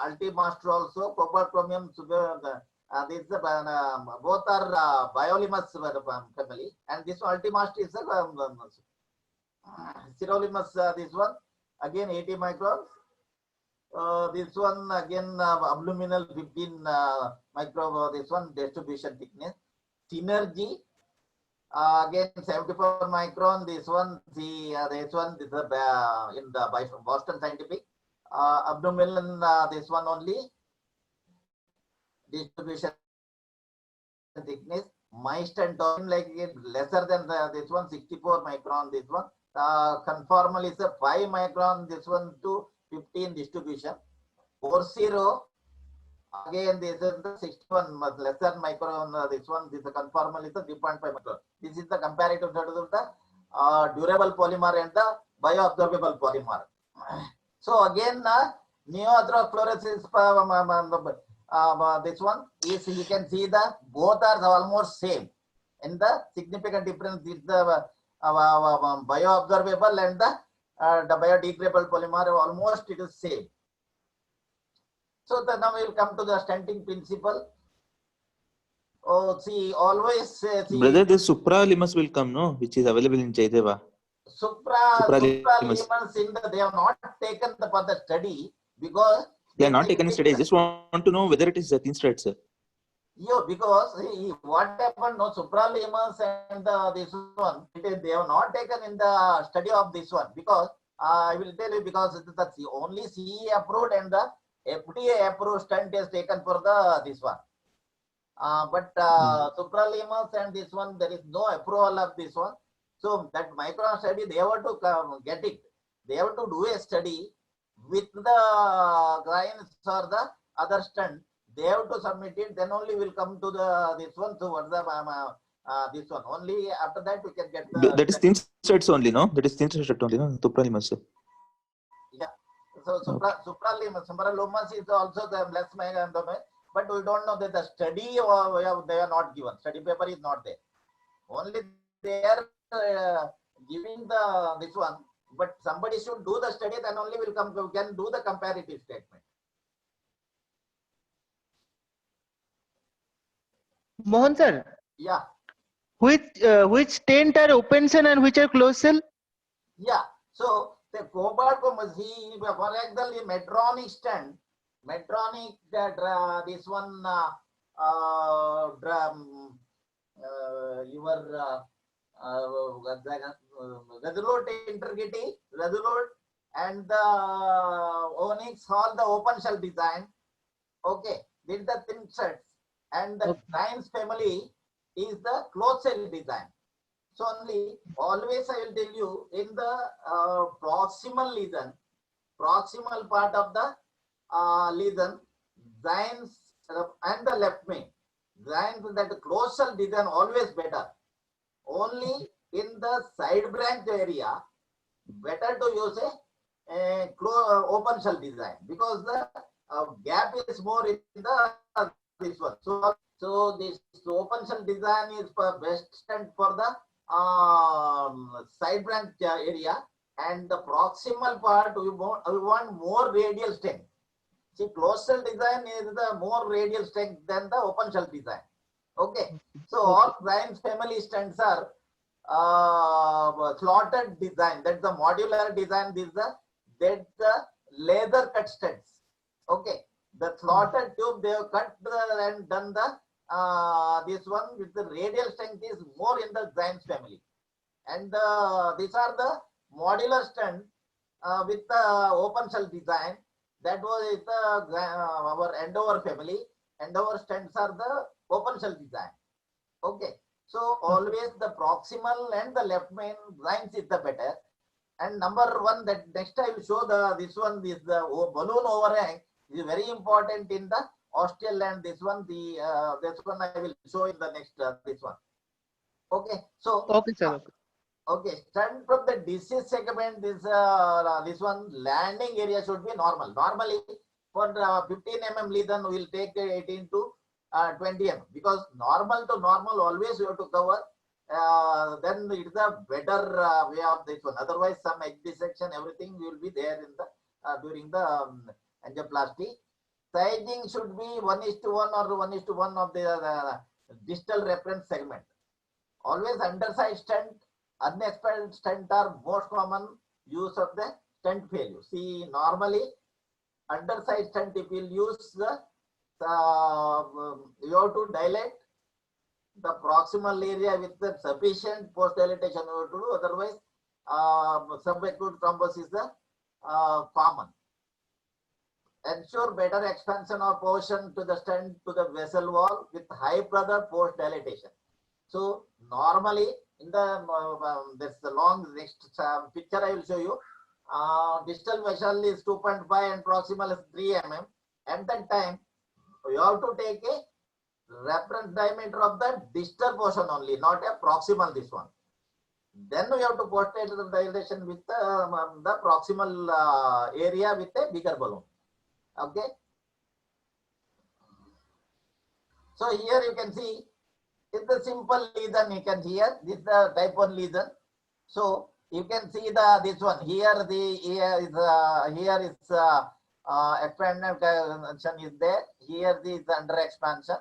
Ultimaster also copper chromium sugar. This both are bioluminos family, and this one Ultimaster is sirolimus. This one again 80 microns. This one again abdominal 15 micro. This one distribution thickness. Synergy again 74 micron. This one see this one is in the Boston Scientific. Abdominal this one only distribution thickness. Meister like it lesser than this one 64 micron. This one conformal is a 5 micron. This one to 15 distribution. 40 again this is the 61 lesser micron. This one this is conformal is a 3.5 micron. This is the comparative status of the durable polymer and the bioabsorbable polymer. So again neoatherofluorescence this one is you can see the both are almost same. And the significant difference is the bioabsorbable and the biodegradable polymer almost it is same. So now we will come to the stenting principle. Oh, see, always see. Brother, the supralimus will come, no? Which is available in Jaideva. Supralimus in they have not taken for the study because they are not taken a study. I just want to know whether it is a thin straight, sir. Yeah, because what happened? No, supralimus and this one they have not taken in the study of this one because I will tell you because that's the only CE approved and the FDA approved stent is taken for the this one. But supralimus and this one there is no approval of this one. So that micron study they have to get it. They have to do a study with the clients or the other stent. They have to submit it. Then only will come to the this one. So what's the this one? Only after that we can get the. That is thin straights only, no? That is thin straight only, no? Supralimus. Yeah. So supralimus is also the less micron, but we don't know that the study or they are not given. Study paper is not there. Only they are giving the this one. But somebody should do the study, then only will come. We can do the comparative statement. Mohan sir. Yeah. Which stent are open cell and which are closed cell? Yeah. So the cobalt for example, the Medtronic stent, Medtronic that this one your resolute integrity, resolute and the Onyx all the open shell design. Okay, did the thin sets and the Grimes family is the closed cell design. So only always I will tell you in the proximal lesion, proximal part of the lesion, Grimes and the left main, Grimes that closed cell design always better. Only in the side branch area, better to use a open shell design because the gap is more in the this one. So this open shell design is for best stent for the side branch area, and the proximal part we want more radial strength. See, closed shell design is the more radial strength than the open shell design. Okay, so all Grimes family stents are slotted design. That's the modular design. This is that's the laser cut stents. Okay, the slotted tube they have cut and done the this one with the radial strength is more in the Grimes family, and these are the modular stent with the open shell design. That was our Endeavor family. Endeavor stents are the open shell design. Okay, so always the proximal and the left main Grimes is the better. And number one, that next I will show the this one is the balloon overhang is very important in the ostial, and this one the this one I will show in the next this one. Okay, so okay sir. Okay, stent from the disease segment, this one landing area should be normal. Normally, for 15 mm lesion, we will take 18 to 20 mm, because normal to normal always you have to cover. Then it is a better way of this one. Otherwise, some edge dissection, everything will be there in the during the angioplasty. Sizing should be 1:1 or 1:1 of the distal reference segment. Always underside stent, unexpelled stent are most common use of the stent failure. See, normally underside stent, if you use you have to dilate the proximal area with the sufficient post dilatation you have to do. Otherwise, subacute thrombus is the common. Ensure better expansion of portion to the stent to the vessel wall with high pressure post dilatation. So normally in the this long next picture I will show you. Distal vessel is 2.5 and proximal is 3 mm. At that time, you have to take a reference diameter of the distal portion only, not a proximal this one. Then we have to portray the dilation with the proximal area with a bigger balloon. Okay. So here you can see it's a simple lesion. You can see here this is the type 1 lesion. So you can see the this one here. The here is expansion is there. Here this under expansion.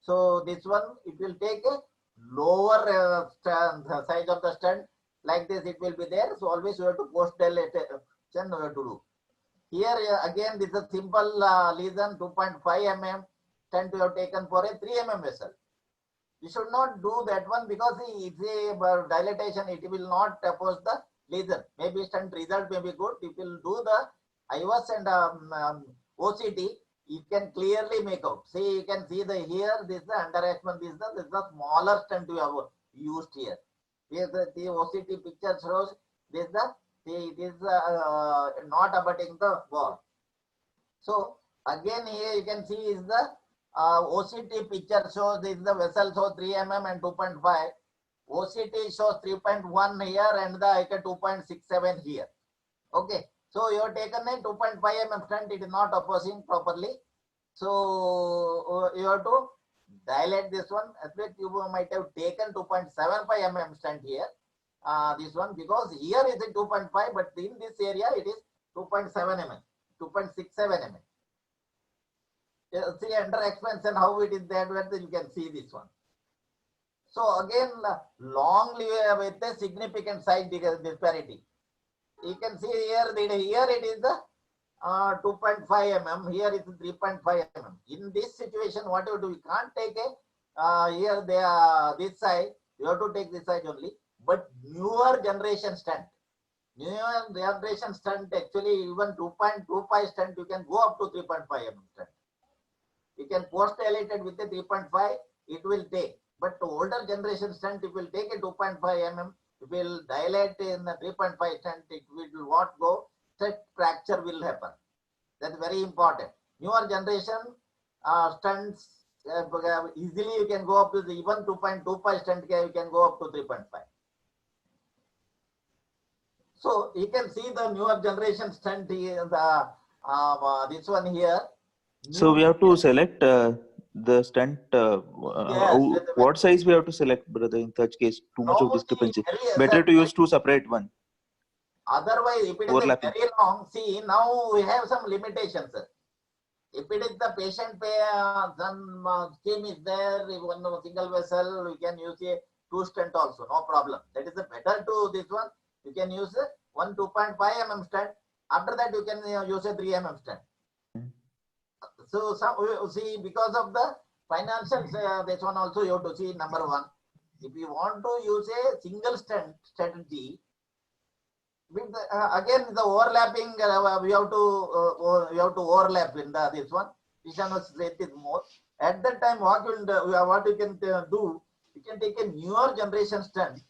So this one it will take a lower size of the stent like this. It will be there. So always you have to post dilation. You have to do. Here again this is a simple lesion 2.5 mm stent you have taken for a 3 mm vessel. You should not do that one because it's a dilatation. It will not oppose the lesion. Maybe stent result may be good. If you do the IVAS and OCT, you can clearly make out. See, you can see the here. This is the underexpansion. This is the smaller stent you have used here. Here the OCT picture shows this it is not abutting the wall. So again here you can see is the OCT picture shows this is the vessel shows 3 mm and 2.5. OCT shows 3.1 here and the 2.67 here. Okay. So you have taken a 2.5 mm stent. It is not opposing properly. So you have to dilate this one. At least you might have taken 2.75 mm stent here. This one because here is a 2.5, but in this area it is 2.7 mm, 2.67 mm. See under expansion how it is there, you can see this one. So again, long with a significant size disparity. You can see here, here it is the 2.5 mm, here it is 3.5 mm. In this situation, what you do, you can't take a here this side, you have to take this side only. But newer generation stent, actually even 2.25 stent, you can go up to 3.5 mm stent. You can post dilated with a 3.5, it will take. But older generation stent, it will take a 2.5 mm, it will dilate in the 3.5 stent, it will not go, stent fracture will happen. That's very important. Newer generation stents, easily you can go up to even 2.25 stent, you can go up to 3.5. So you can see the newer generation stent here, this one here. So we have to select the stent. Yes, what size we have to select, brother? In such case, too much of discrepancy. Better to use two separate one. Otherwise, if it is very long, see now we have some limitations. If it is the patient some scheme is there, if one single vessel, we can use a 2 stent also, no problem. That is the better to this one. You can use one 2.5 mm stent. After that, you can use a 3 mm stent. So see, because of the financial, this one also you have to see number one. If you want to use a single stent strategy, with again the overlapping, we have to overlap in this one. Vision's rate is more. At that time, what you can do, you can take a newer generation stent.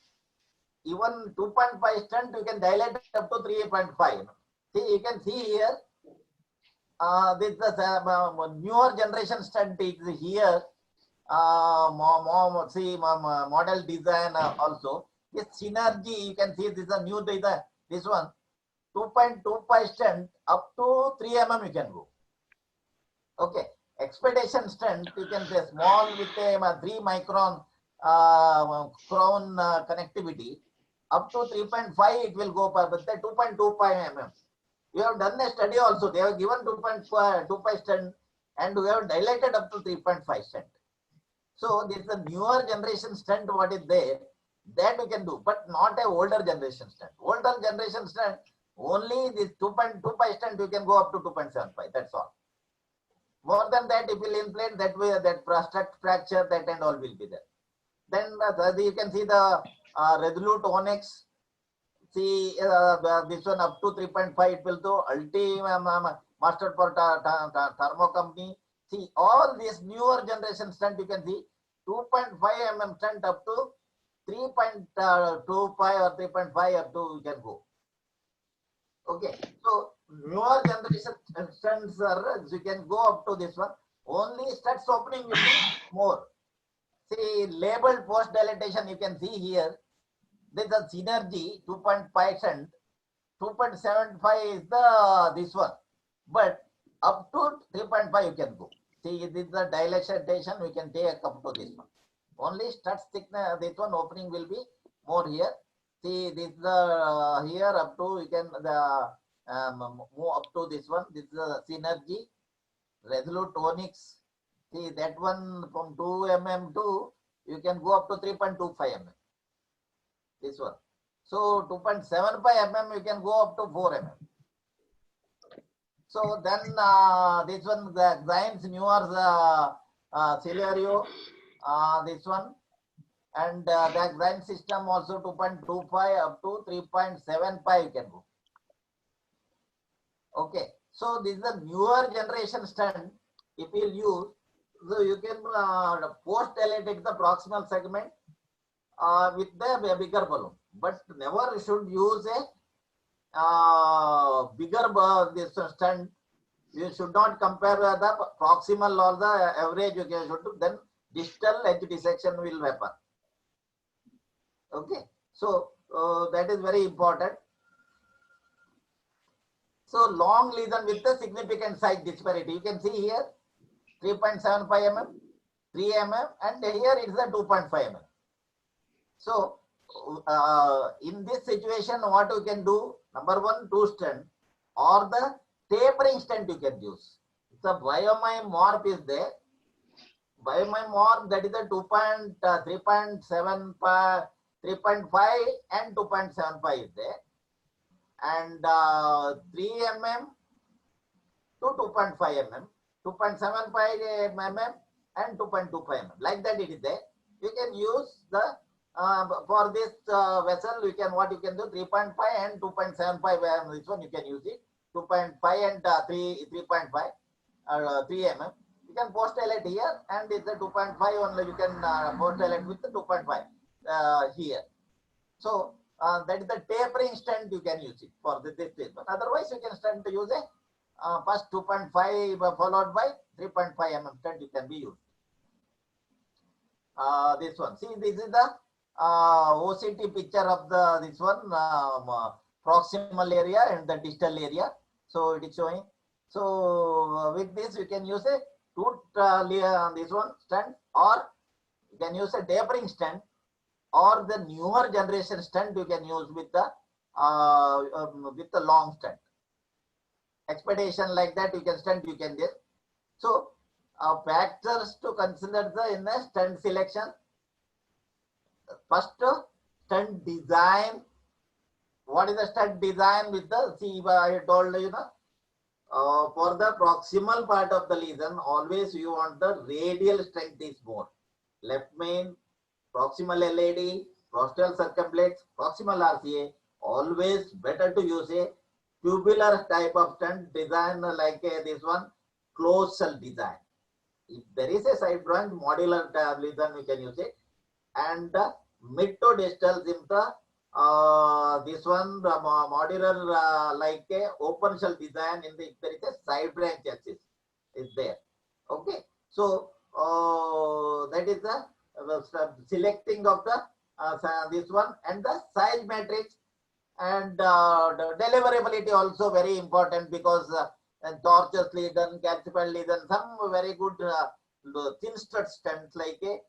Even 2.5 stent, you can dilate up to 3.5. See, you can see here. This is newer generation stent is here. See model design also. This synergy, you can see this is a new data. This one, 2.25 stent up to 3 mm you can go. Okay, expedition stent you can say small with a 3 micron crown connectivity up to 3.5 it will go per, but the 2.25 mm. We have done a study also. They have given 2.25 stent and we have dilated up to 3.5 stent. So this is a newer generation stent what is there that we can do, but not a older generation stent. Older generation stent only this 2.25 stent you can go up to 2.75. That's all. More than that, if you will implant that way, that fracture, that and all will be there. Then you can see the Resolute Onyx. See this one up to 3.5 it will do. Ultimate mastered for thermo company. See all these newer generation stent you can see 2.5 mm stent up to 3.25 or 3.5 up to you can go. Okay, so newer generation stents are you can go up to this one. Only stents opening will be more. See labeled post dilatation you can see here. This is synergy 2.5 stent. 2.75 is the this one, but up to 3.5 you can go. See this is the dilatation we can take up to this one. Only studs thickness this one opening will be more here. See this is the here up to you can the move up to this one. This is the synergy Resolute Onyx. See that one from 2 mm to you can go up to 3.25 mm. This one. So 2.75 mm you can go up to 4 mm. So then this one the Xines newer Celerio, this one, and the Xine system also 2.25 up to 3.75 you can go. Okay, so this is a newer generation stent. If you use, so you can post dilate the proximal segment with the bigger balloon, but never should use a bigger this stent. You should not compare the proximal or the average. You should then distal edge dissection will happen. Okay, so that is very important. So long lesion with the significant size disparity. You can see here 3.75 mm, 3 mm, and here it is a 2.5 mm. So in this situation, what you can do? Number one, 2 stent or the tapering stent you can use. The biomime morph is there. Biomime morph that is a 3.75 and 2.75 is there. And 3 mm to 2.5 mm, 2.75 mm and 2.25 mm. Like that it is there. You can use the for this vessel you can what you can do 3.5 and 2.75 mm. This one you can use it 2.5 and 3.5 3 mm. You can post dilate here and it's a 2.5 only you can post dilate with the 2.5 here. So that is the tapering stent you can use it for this treatment. Otherwise you can stent use a first 2.5 followed by 3.5 mm stent you can be used. This one, see this is the OCT picture of the this one proximal area and the distal area. So it is showing. So with this you can use a this one stent, or you can use a tapering stent, or the newer generation stent you can use with the long stent. Expedition like that you can stent you can get. So factors to consider in the stent selection. First, stent design. What is the stent design with the, see, I told you, for the proximal part of the lesion, always you want the radial strength is more. Left main, proximal LAD, proximal circumflex, proximal RCA, always better to use a tubular type of stent design like this one, closed cell design. If there is a side branch, modular lesion, we can use it. And mid to distal in the this one the modular like a open shell design in the there is a side branch axis is there. Okay, so that is the selecting of the this one, and the size matrix, and the deliverability also very important, because and tortuous lesion, calcified lesion, some very good thin stud stents like a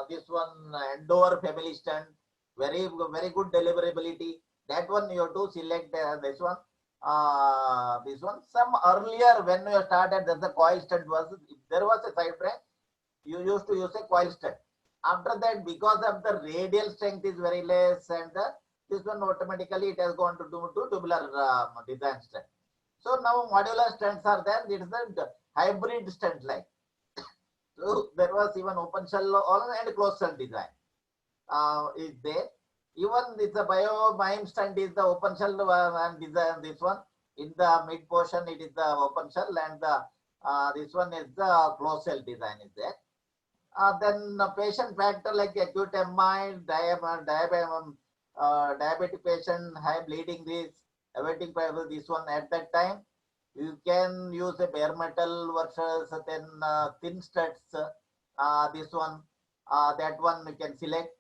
this one Endover family stent, very good deliverability. That one you have to select this one. This one, some earlier when you started, that the coil stent was, if there was a side branch, you used to use a coil stent. After that, because of the radial strength is very less, and this one automatically it has gone to do to tubular design stent. So now modular stents are there. It is the hybrid stent like. So there was even open shell and closed shell design is there. Even it's a biomime stent is the open shell and design. This one in the mid portion it is the open shell, and the this one is the closed shell design is there. Then patient factor like acute MI, diabetic patient, high bleeding risk, awaiting this one at that time. You can use a bare metal versus then thin studs. This one, that one you can select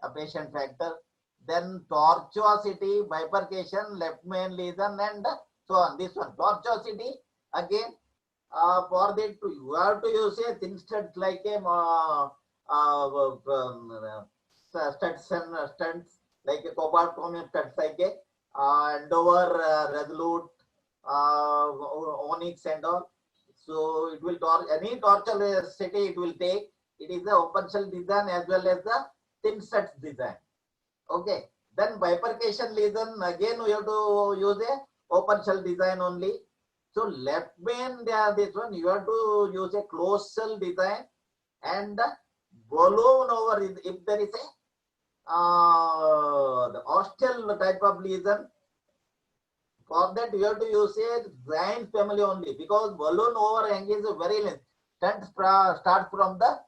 a patient factor. Then tortuosity, bifurcation, left main lesion, and so on. This one, tortuosity again. For that, you have to use a thin studs like a studs and studs like a cobalt chromium studs like a Endover, Resolute, Onyx and all. So it will any torture city it will take. It is the open shell design as well as the thin studs design. Okay. Then bifurcation lesion again we have to use a open shell design only. So left main this one you have to use a closed shell design, and balloon over if there is a the ostial type of lesion. For that you have to use a giant family only, because balloon overhang is very less. Stent start from the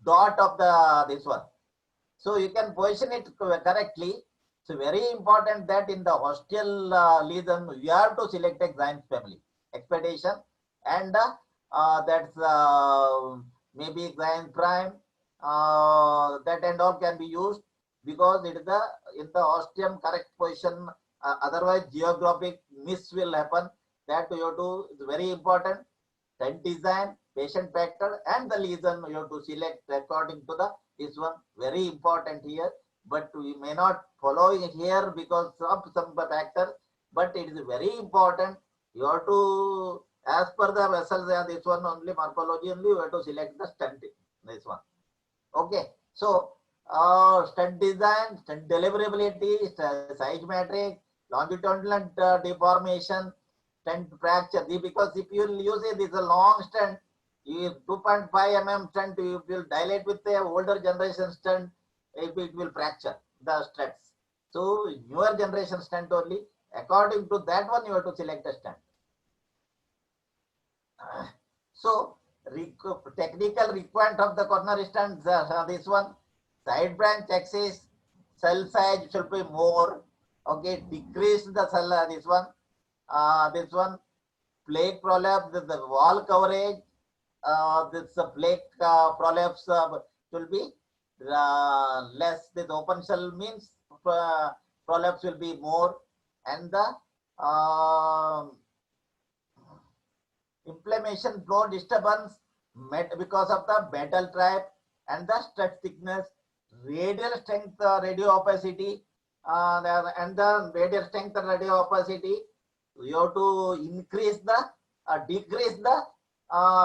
dot of the this one. So you can position it correctly. So very important that in the ostial lesion you have to select a giant family expedition, and that's maybe giant prime, that and all can be used, because it is the in the ostium correct position. Otherwise geographic miss will happen. That you have to, is very important. Stent design, patient factor, and the lesion you have to select according to the this one, very important here. But we may not follow it here because of some factors, but it is very important. You have to, as per the vessels, this one only morphology only you have to select the stent, this one. Okay, so stent design, stent deliverability, size matrix, longitudinal deformation, stent fracture. Because if you use it, this is a long stent, you 2.5 mm stent, you will dilate with the older generation stent, it will fracture the struts. So newer generation stent only, according to that one you have to select a stent. So technical requirement of the coronary stent, this one, side branch axis, cell size should be more. Okay, decrease the cell, this one, plaque prolapse, the wall coverage, this plaque prolapse will be less. This open cell means prolapse will be more, and the inflammation, flow disturbance because of the metal type and the strut thickness, radial strength, radio opacity, and the radial strength and radio opacity. You have to increase the decrease the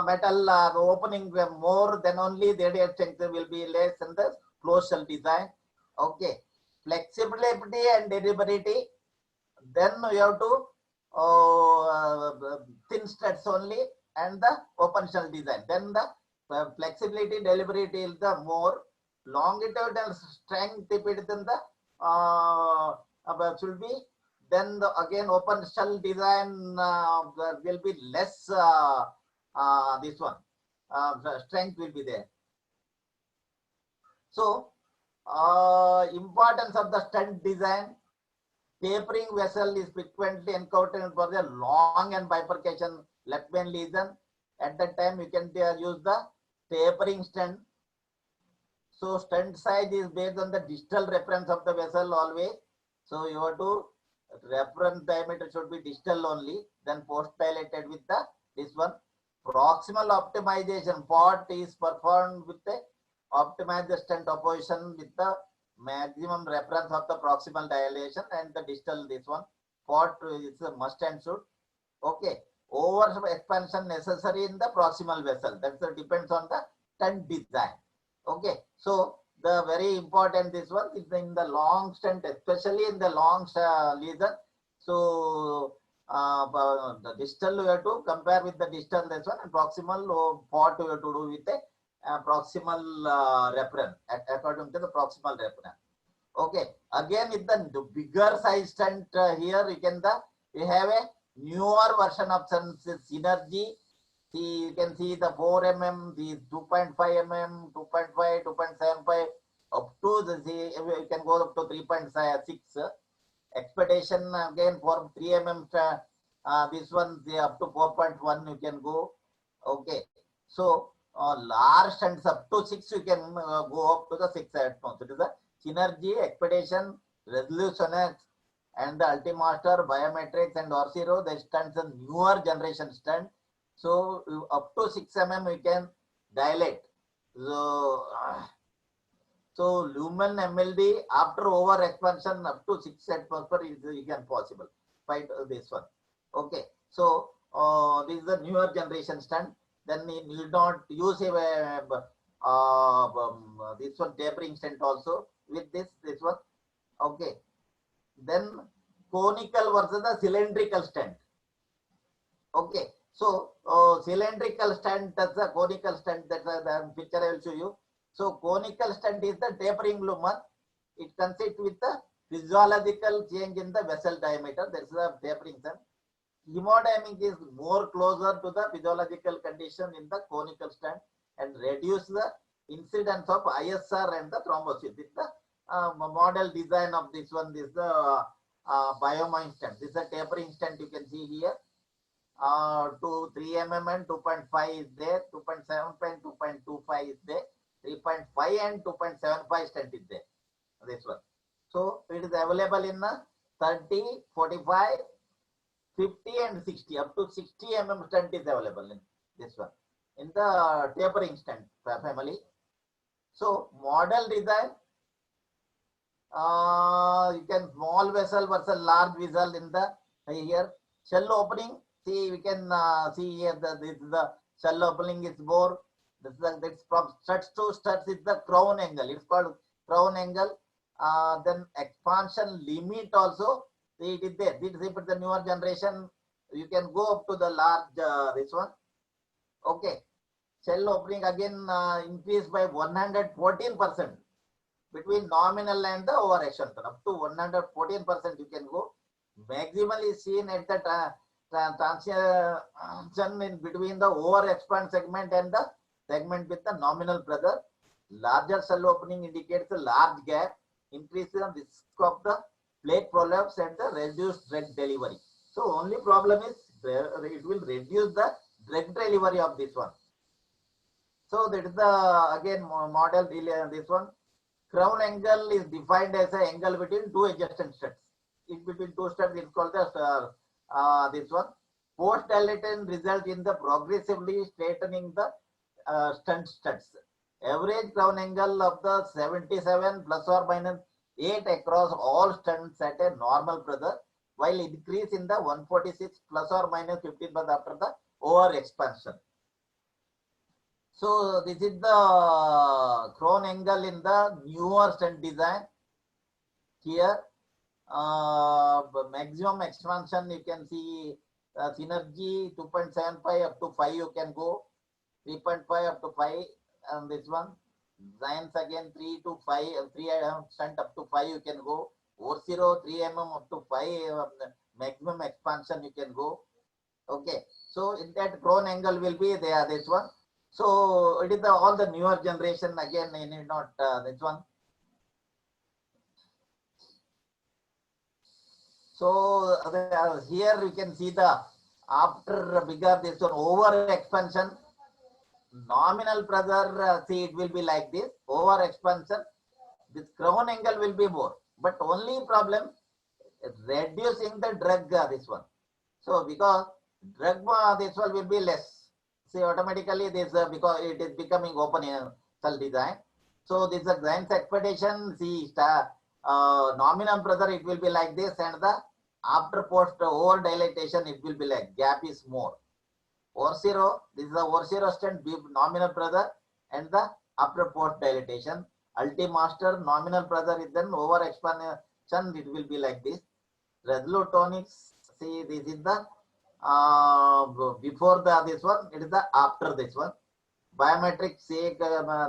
metal opening more, then only the radial strength will be less in the closed shell design. Okay, flexibility and durability. Then you have to thin studs only and the open shell design. Then the flexibility, deliverability is the more. Longitudinal strength, if it is in the should be, then the, again open shell design will be less. This one the strength will be there. So importance of the stent design. Tapering vessel is frequently encountered for the long and bifurcation left main lesion. At that time, you can use the tapering stent. So stent size is based on the distal reference of the vessel always. So you have to reference diameter should be distal only, then post dilated with the this one. Proximal optimization part is performed with the optimize the stent opposition with the maximum reference of the proximal dilation and the distal this one. Part is a must and should. Okay. Over expansion necessary in the proximal vessel. That depends on the stent design. Okay. So the very important this one is in the long stent, especially in the long lesion. So the distal you have to compare with the distal this one, and proximal part you have to do with the proximal reference according to the proximal reference. Okay, again with the bigger size stent here we have a newer version of synergy. See, you can see the 4 mm, the 2.5 mm, 2.5, 2.75, up to the you can go up to 3.6. Expectation again for 3 mm. This one up to 4.1 you can go. Okay, so large stunts up to 6 you can go up to the 6 atmosphere. So it is a synergy, expectation, resolution, and the Ultimaster, biometrics, and Orsiro. The stunts a newer generation stunt. So up to 6 mm we can dilate. So lumen MLD after over expansion up to 6 atmosphere is you can possible. Fight this one. Okay. So this is the newer generation stunt. Then you need not use a this one tapering stent also with this one. Okay. Then conical versus the cylindrical stent. Okay. So cylindrical stent, that's a conical stent. That's the picture I will show you. So conical stent is the tapering lumen. It consists with the physiological change in the vessel diameter. That's the tapering stent. Hemodynamic is more closer to the physiological condition in the conical stent and reduce the incidence of ISR and the thrombosis. This is the model design of this one. This is the biomine stent. This is a tapering stent you can see here. 3 mm and 2.5 is there. 2.75 and 2.25 is there. 3.5 and 2.75 stent is there. This one. So it is available in 30, 45, 50 and 60. Up to 60 mm stent is available in this one. In the tapering stent family. So model design. You can small vessel versus large vessel in the here. Shell opening. See, we can see here this is the shell opening is more. This is from studs to studs is the crown angle. It's called crown angle. Then expansion limit also. See, it is there. This is the newer generation. You can go up to the large this one. Okay. Shell opening again increased by 114% between nominal and the over extension. Up to 114% you can go. Maximally seen at the transition in between the over expand segment and the segment with the nominal pressure. Larger cell opening indicates a large gap, increases the risk of the plate prolapse and the reduced drug delivery. So only problem is it will reduce the drug delivery of this one. So that is the again model this one. Crown angle is defined as an angle between two adjacent studs. In between two studs is called the this one. Post dilatation result in the progressively straightening the studs. Average crown angle of the 77 plus or minus 8 across all studs at a normal pressure, while increase in the 146 plus or minus 15 after the over expansion. So this is the crown angle in the newer stent design. Here, maximum expansion you can see synergy 2.75 up to 5 you can go, 3.5 up to 5, and this one Zions again 3 to 5, 3 stent up to 5 you can go. Orsiro 3 mm up to 5 maximum expansion you can go. Okay, so in that crown angle will be there this one. So it is all the newer generation again. You need not this one. So here you can see the after bigger this one over expansion. nominal pressure, see, it will be like this. Over expansion, this crown angle will be more. But only problem, reducing the drag, this one. So because drag, this one will be less. See, automatically this, because it is becoming open cell design. So this is a Grant's expectation. See, nominal pressure, it will be like this, and the after post over dilatation, it will be like gap is more. O0, this is the O0 stent, nominal pressure, and the after post dilatation. Ultimaster, nominal pressure is then over expansion, it will be like this. Resolute tonics, see, this is the before this one, it is the after this one. Biometric, say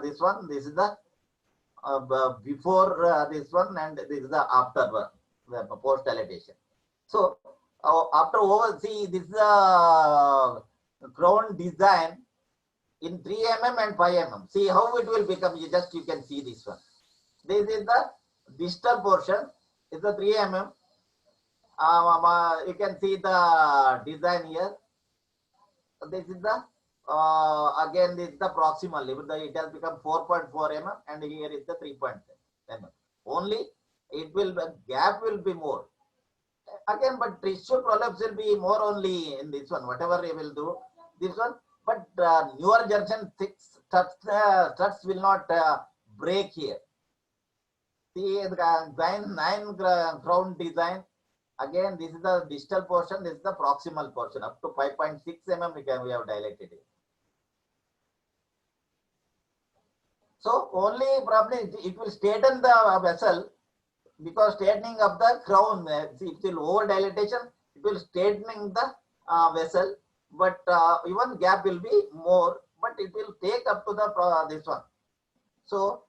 this one, this is the before this one, and this is the after the post dilatation. So after over, see, this is the crown design in 3 mm and 5 mm. See how it will become. You can see this one. This is the distal portion. Is the 3 mm. You can see the design here. This is the again, this is the proximal. It has become 4.4 mm, and here is the 3.10 mm. Only it will, gap will be more. Again, but tissue prolapse will be more only in this one. Whatever you will do, this one. But newer junction 6 struts will not break here. See the 9 crown design. Again, this is the distal portion. This is the proximal portion. Up to 5.6 mm we have dilated it. So only problem, it will straighten the vessel, because straightening of the crown, see, it will over dilatation, it will straightening the vessel, but even gap will be more, but it will take up to the this one. So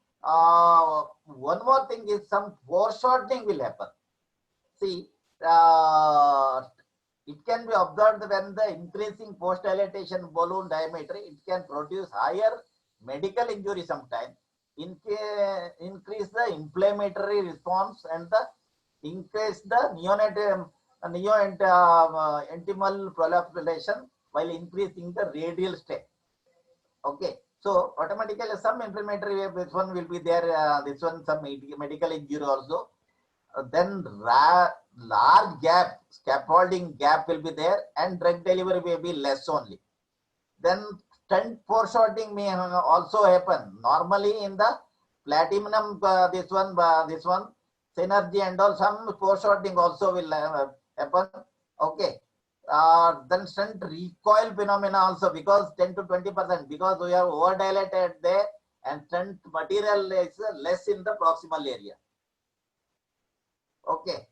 one more thing is some foreshortening will happen. See, it can be observed when the increasing post dilatation balloon diameter, it can produce higher medical injury sometimes. Increase the inflammatory response and the increase the neointimal proliferation while increasing the radial strain. Okay, so automatically some inflammatory wave, this one will be there. This one some medical injury also. Then large gap, scaffolding gap will be there, and drug delivery will be less only. Then stent foreshortening may also happen. Normally in the platinum, this one, synergy and all, some foreshortening also will happen. Okay. Then stent recoil phenomena also, because 10 to 20%, because we have over dilated there, and stent material is less in the proximal area. Okay.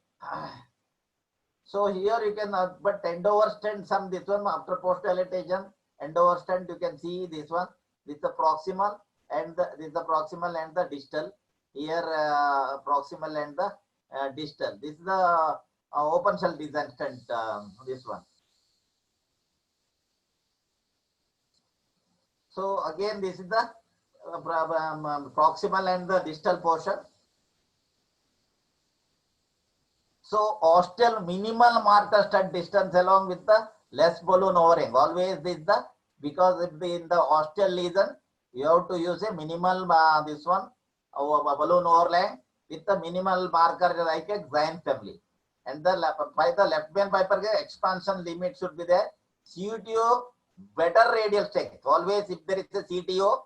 So here you can, but end over stent, some this one after post dilatation, end over stent, you can see this one. This is the proximal, and this is the proximal and the distal. Here proximal and the distal. This is the open cell design stent. This one. So again, this is the proximal and the distal portion. So ostial minimal marker stent distance along with the less balloon overhang. Always this is the, because if in the ostial lesion, you have to use a minimal this one balloon overhang with the minimal marker like a Zion family. And by the left band Piper expansion limit should be there. CTO better radial strength. Always if there is a CTO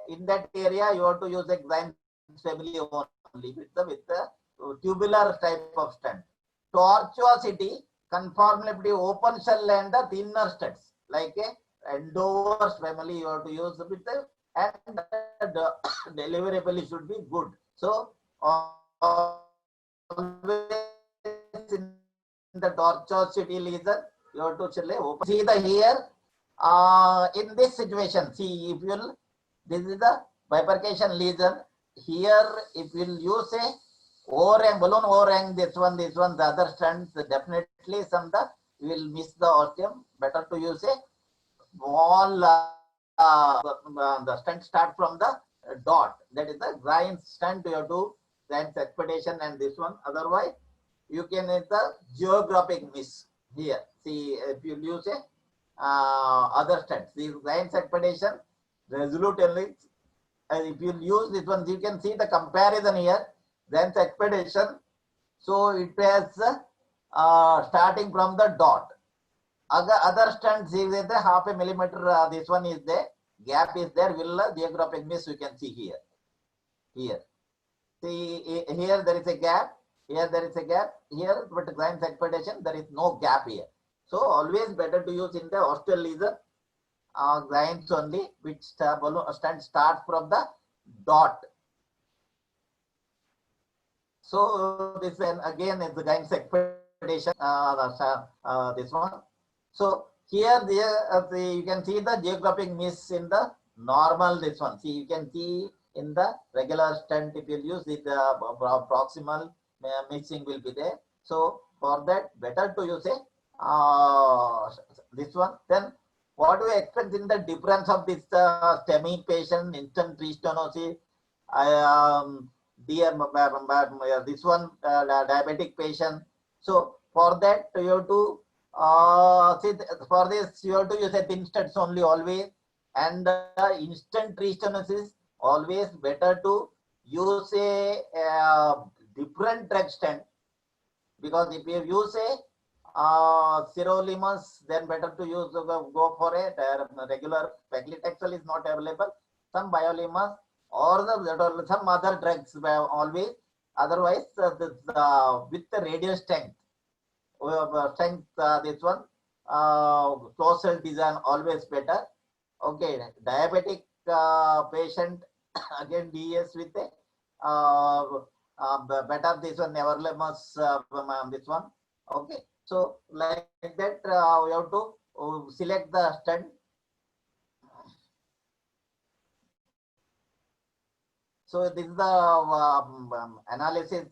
in that area, you have to use a Zion family only with the tubular type of stent. Tortuosity, conformability, open cell and the thinner stents like a Endover's family you have to use with the, and the deliverability should be good. So always in the tortuosity lesion you have to open. See the here in this situation, see if you, this is the bifurcation lesion. Here if you use a overhang, balloon overhang, this one, the other strands, definitely some you will miss the ostium. Better to use a small the stent start from the dot. That is the giant stent you have to Giant's expectation, and this one. Otherwise, you can the geographic miss here. See if you use a other stents. These Giant's expectation, resolute only. If you use this one, you can see the comparison here. Then expectation. So it has starting from the dot. Other stents is there, half a millimeter. This one is there. Gap is there. Will geographic miss you can see here. Here. See here there is a gap. Here there is a gap. Here, but Grind's expectation there is no gap here. So always better to use in the hostel lesion grinds only, which stand start from the dot. So this again is the Grind's expectation. This one. So here you can see the geographic miss in the normal this one. See, you can see in the regular stent if you use it, proximal missing will be there. So for that, better to use this one. Then what do we expect in the difference of this STEMI patient, instant restenosis, this one diabetic patient. So for that you have to see for this you have to use a thin stents only always, and instant restenosis always better to use a different drug stent, because if you use a sirolimus, then better to use go for a regular paclitaxel is not available, some biolimus or some other drugs always. Otherwise with the radio stent, this one closed cell design always better. Okay, diabetic patient again DS with a better this one nevertheless this one. Okay, so like that we have to select the stent. So this is the analysis,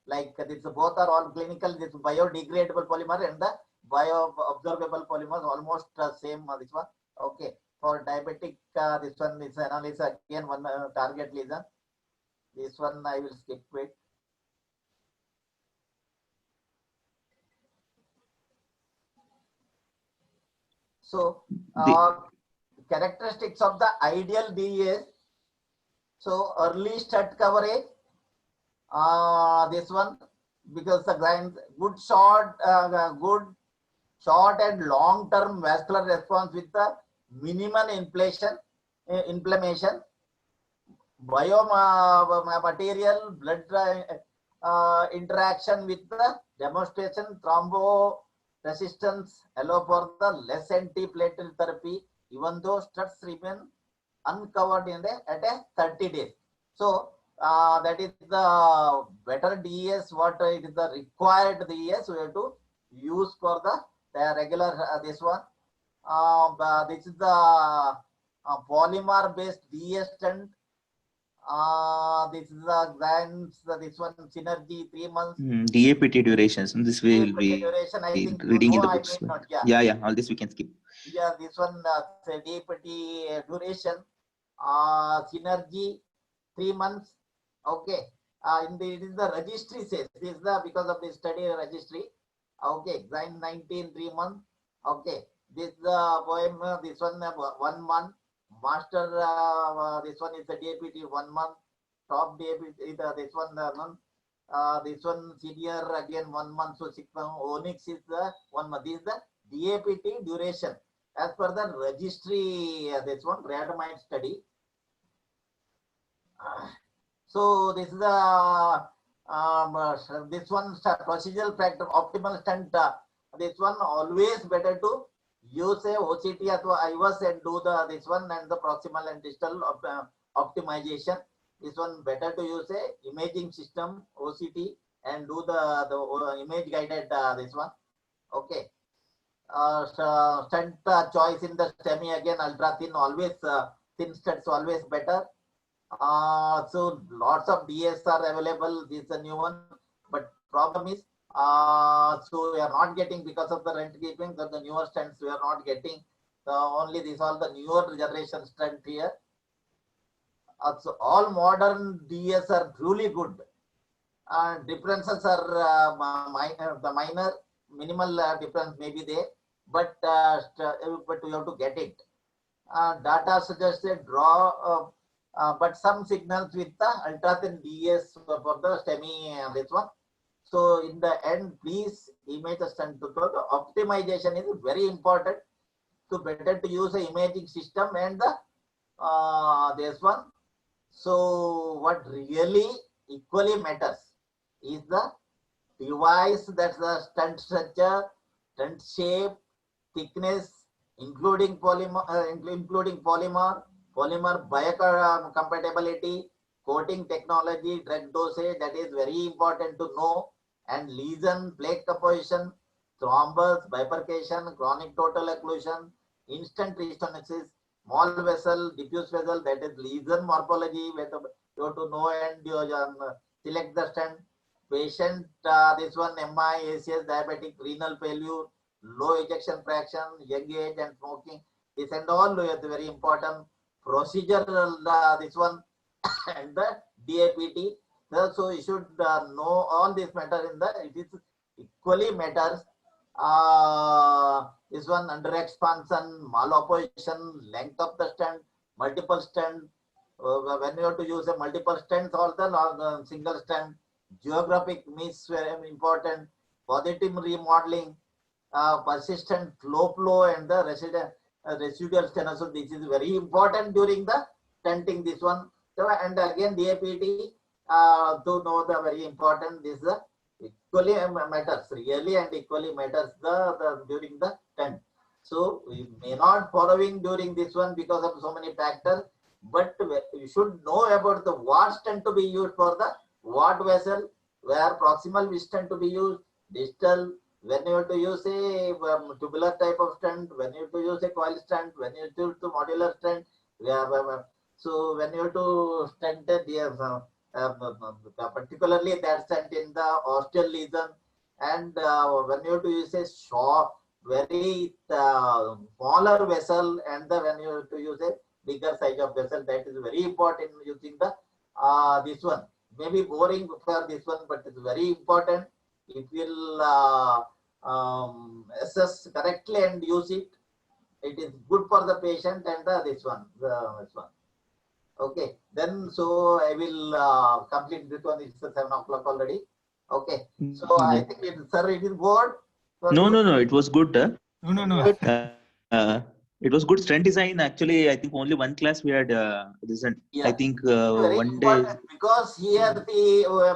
like this both are all clinical. This biodegradable polymer and the bioabsorbable polymers almost same. This one. Okay, for diabetic, this one is analysis again one target lesion. This one I will skip it. So characteristics of the ideal DES. So early stent coverage. This one, because the grind good short and long term vascular response with the minimal inflammation, biomaterial blood interaction with the demonstration thrombo resistance allow for the less antiplatelet therapy, even though struts remain uncovered in at a 30 days. So that is the better DES, what it is the required DES we have to use for the regular this one. This is the polymer based DES stent. This is the grants, this one synergy 3 months. DAPT durations. This way will be duration, I think reading in the I books. need not, yeah. Yeah, all this we can skip. Yeah, this one DAPT duration, synergy 3 months. Okay, it is the registry says this is the because of the study registry. Okay, Grind 19 3 months. Okay, this poem this one 1 month. Master this one is the DAPT 1 month. Top DAPT this one this one senior again 1 month. So 6 months. Onyx is the 1 month. This is the DAPT duration as per the registry. This one randomized study. So this is the this one procedural factor optimal stent. This one always better to use a OCT or IVAS and do the this one and the proximal and distal optimization. This one better to use a imaging system OCT and do the image guided this one. Okay. Stent choice in the STEMI again ultra thin, always thin stents always better. So lots of DS are available. This is a new one, but problem is so we are not getting because of the rent keeping that the newer stents we are not getting. Only these all the newer generation stent here. So all modern DS are really good. Differences are the minor minimal difference may be there, but you have to get it. data suggests a draw, but some signals with the ultrathin DS for the STEMI, this one. So in the end, please image the stent. So the optimization is very important. So better to use a imaging system and the this one. So what really equally matters is the device, that's the stent structure, stent shape, thickness, including polymer biocompatibility, coating technology, drug dosage, that is very important to know, and lesion, plaque composition, thrombus, bifurcation, chronic total occlusion, instant restenosis, small vessel, diffuse vessel, that is lesion morphology, you have to know and you select the stent. Patient, this one MI, ACS, diabetic, renal failure, low ejection fraction, young age and smoking. This and all is very important. Procedural, this one and the DAPT. So you should know all this matter in the, it is equally matters. This one under expansion, malopposition, length of the stent, multiple stent. When you have to use a multiple stents or the single stent, geographic mix very important, positive remodeling, persistent low flow and the residual stenosis. This is very important during the stenting, this one. So, and again DAPT, to know the very important, this equally matters, really, and equally matters the during the stent. So we may not following during this one because of so many factors, but you should know about the what stent to be used for the what vessel, where proximal stent to be used, distal, when you have to use a tubular type of stent, when you have to use a coil stent, when you have to use modular stent, so when you have to stent particularly that stent in the ostial lesion, and when you have to use a short, very smaller vessel, and when you have to use a bigger size of vessel, that is very important using the this one. Maybe boring for this one, but it's very important. If you'll assess correctly and use it, it is good for the patient and this one. Okay, then so I will complete this one. It's 7 o'clock already. Okay, so I think sir, it is good. No, it was good. No. It was good stent design. Actually, I think only one class we had listened. Yeah. I think Very one day. important because here the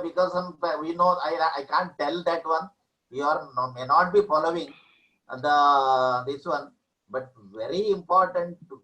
because we know I can't tell that one. You are may not be following the this one, but very important to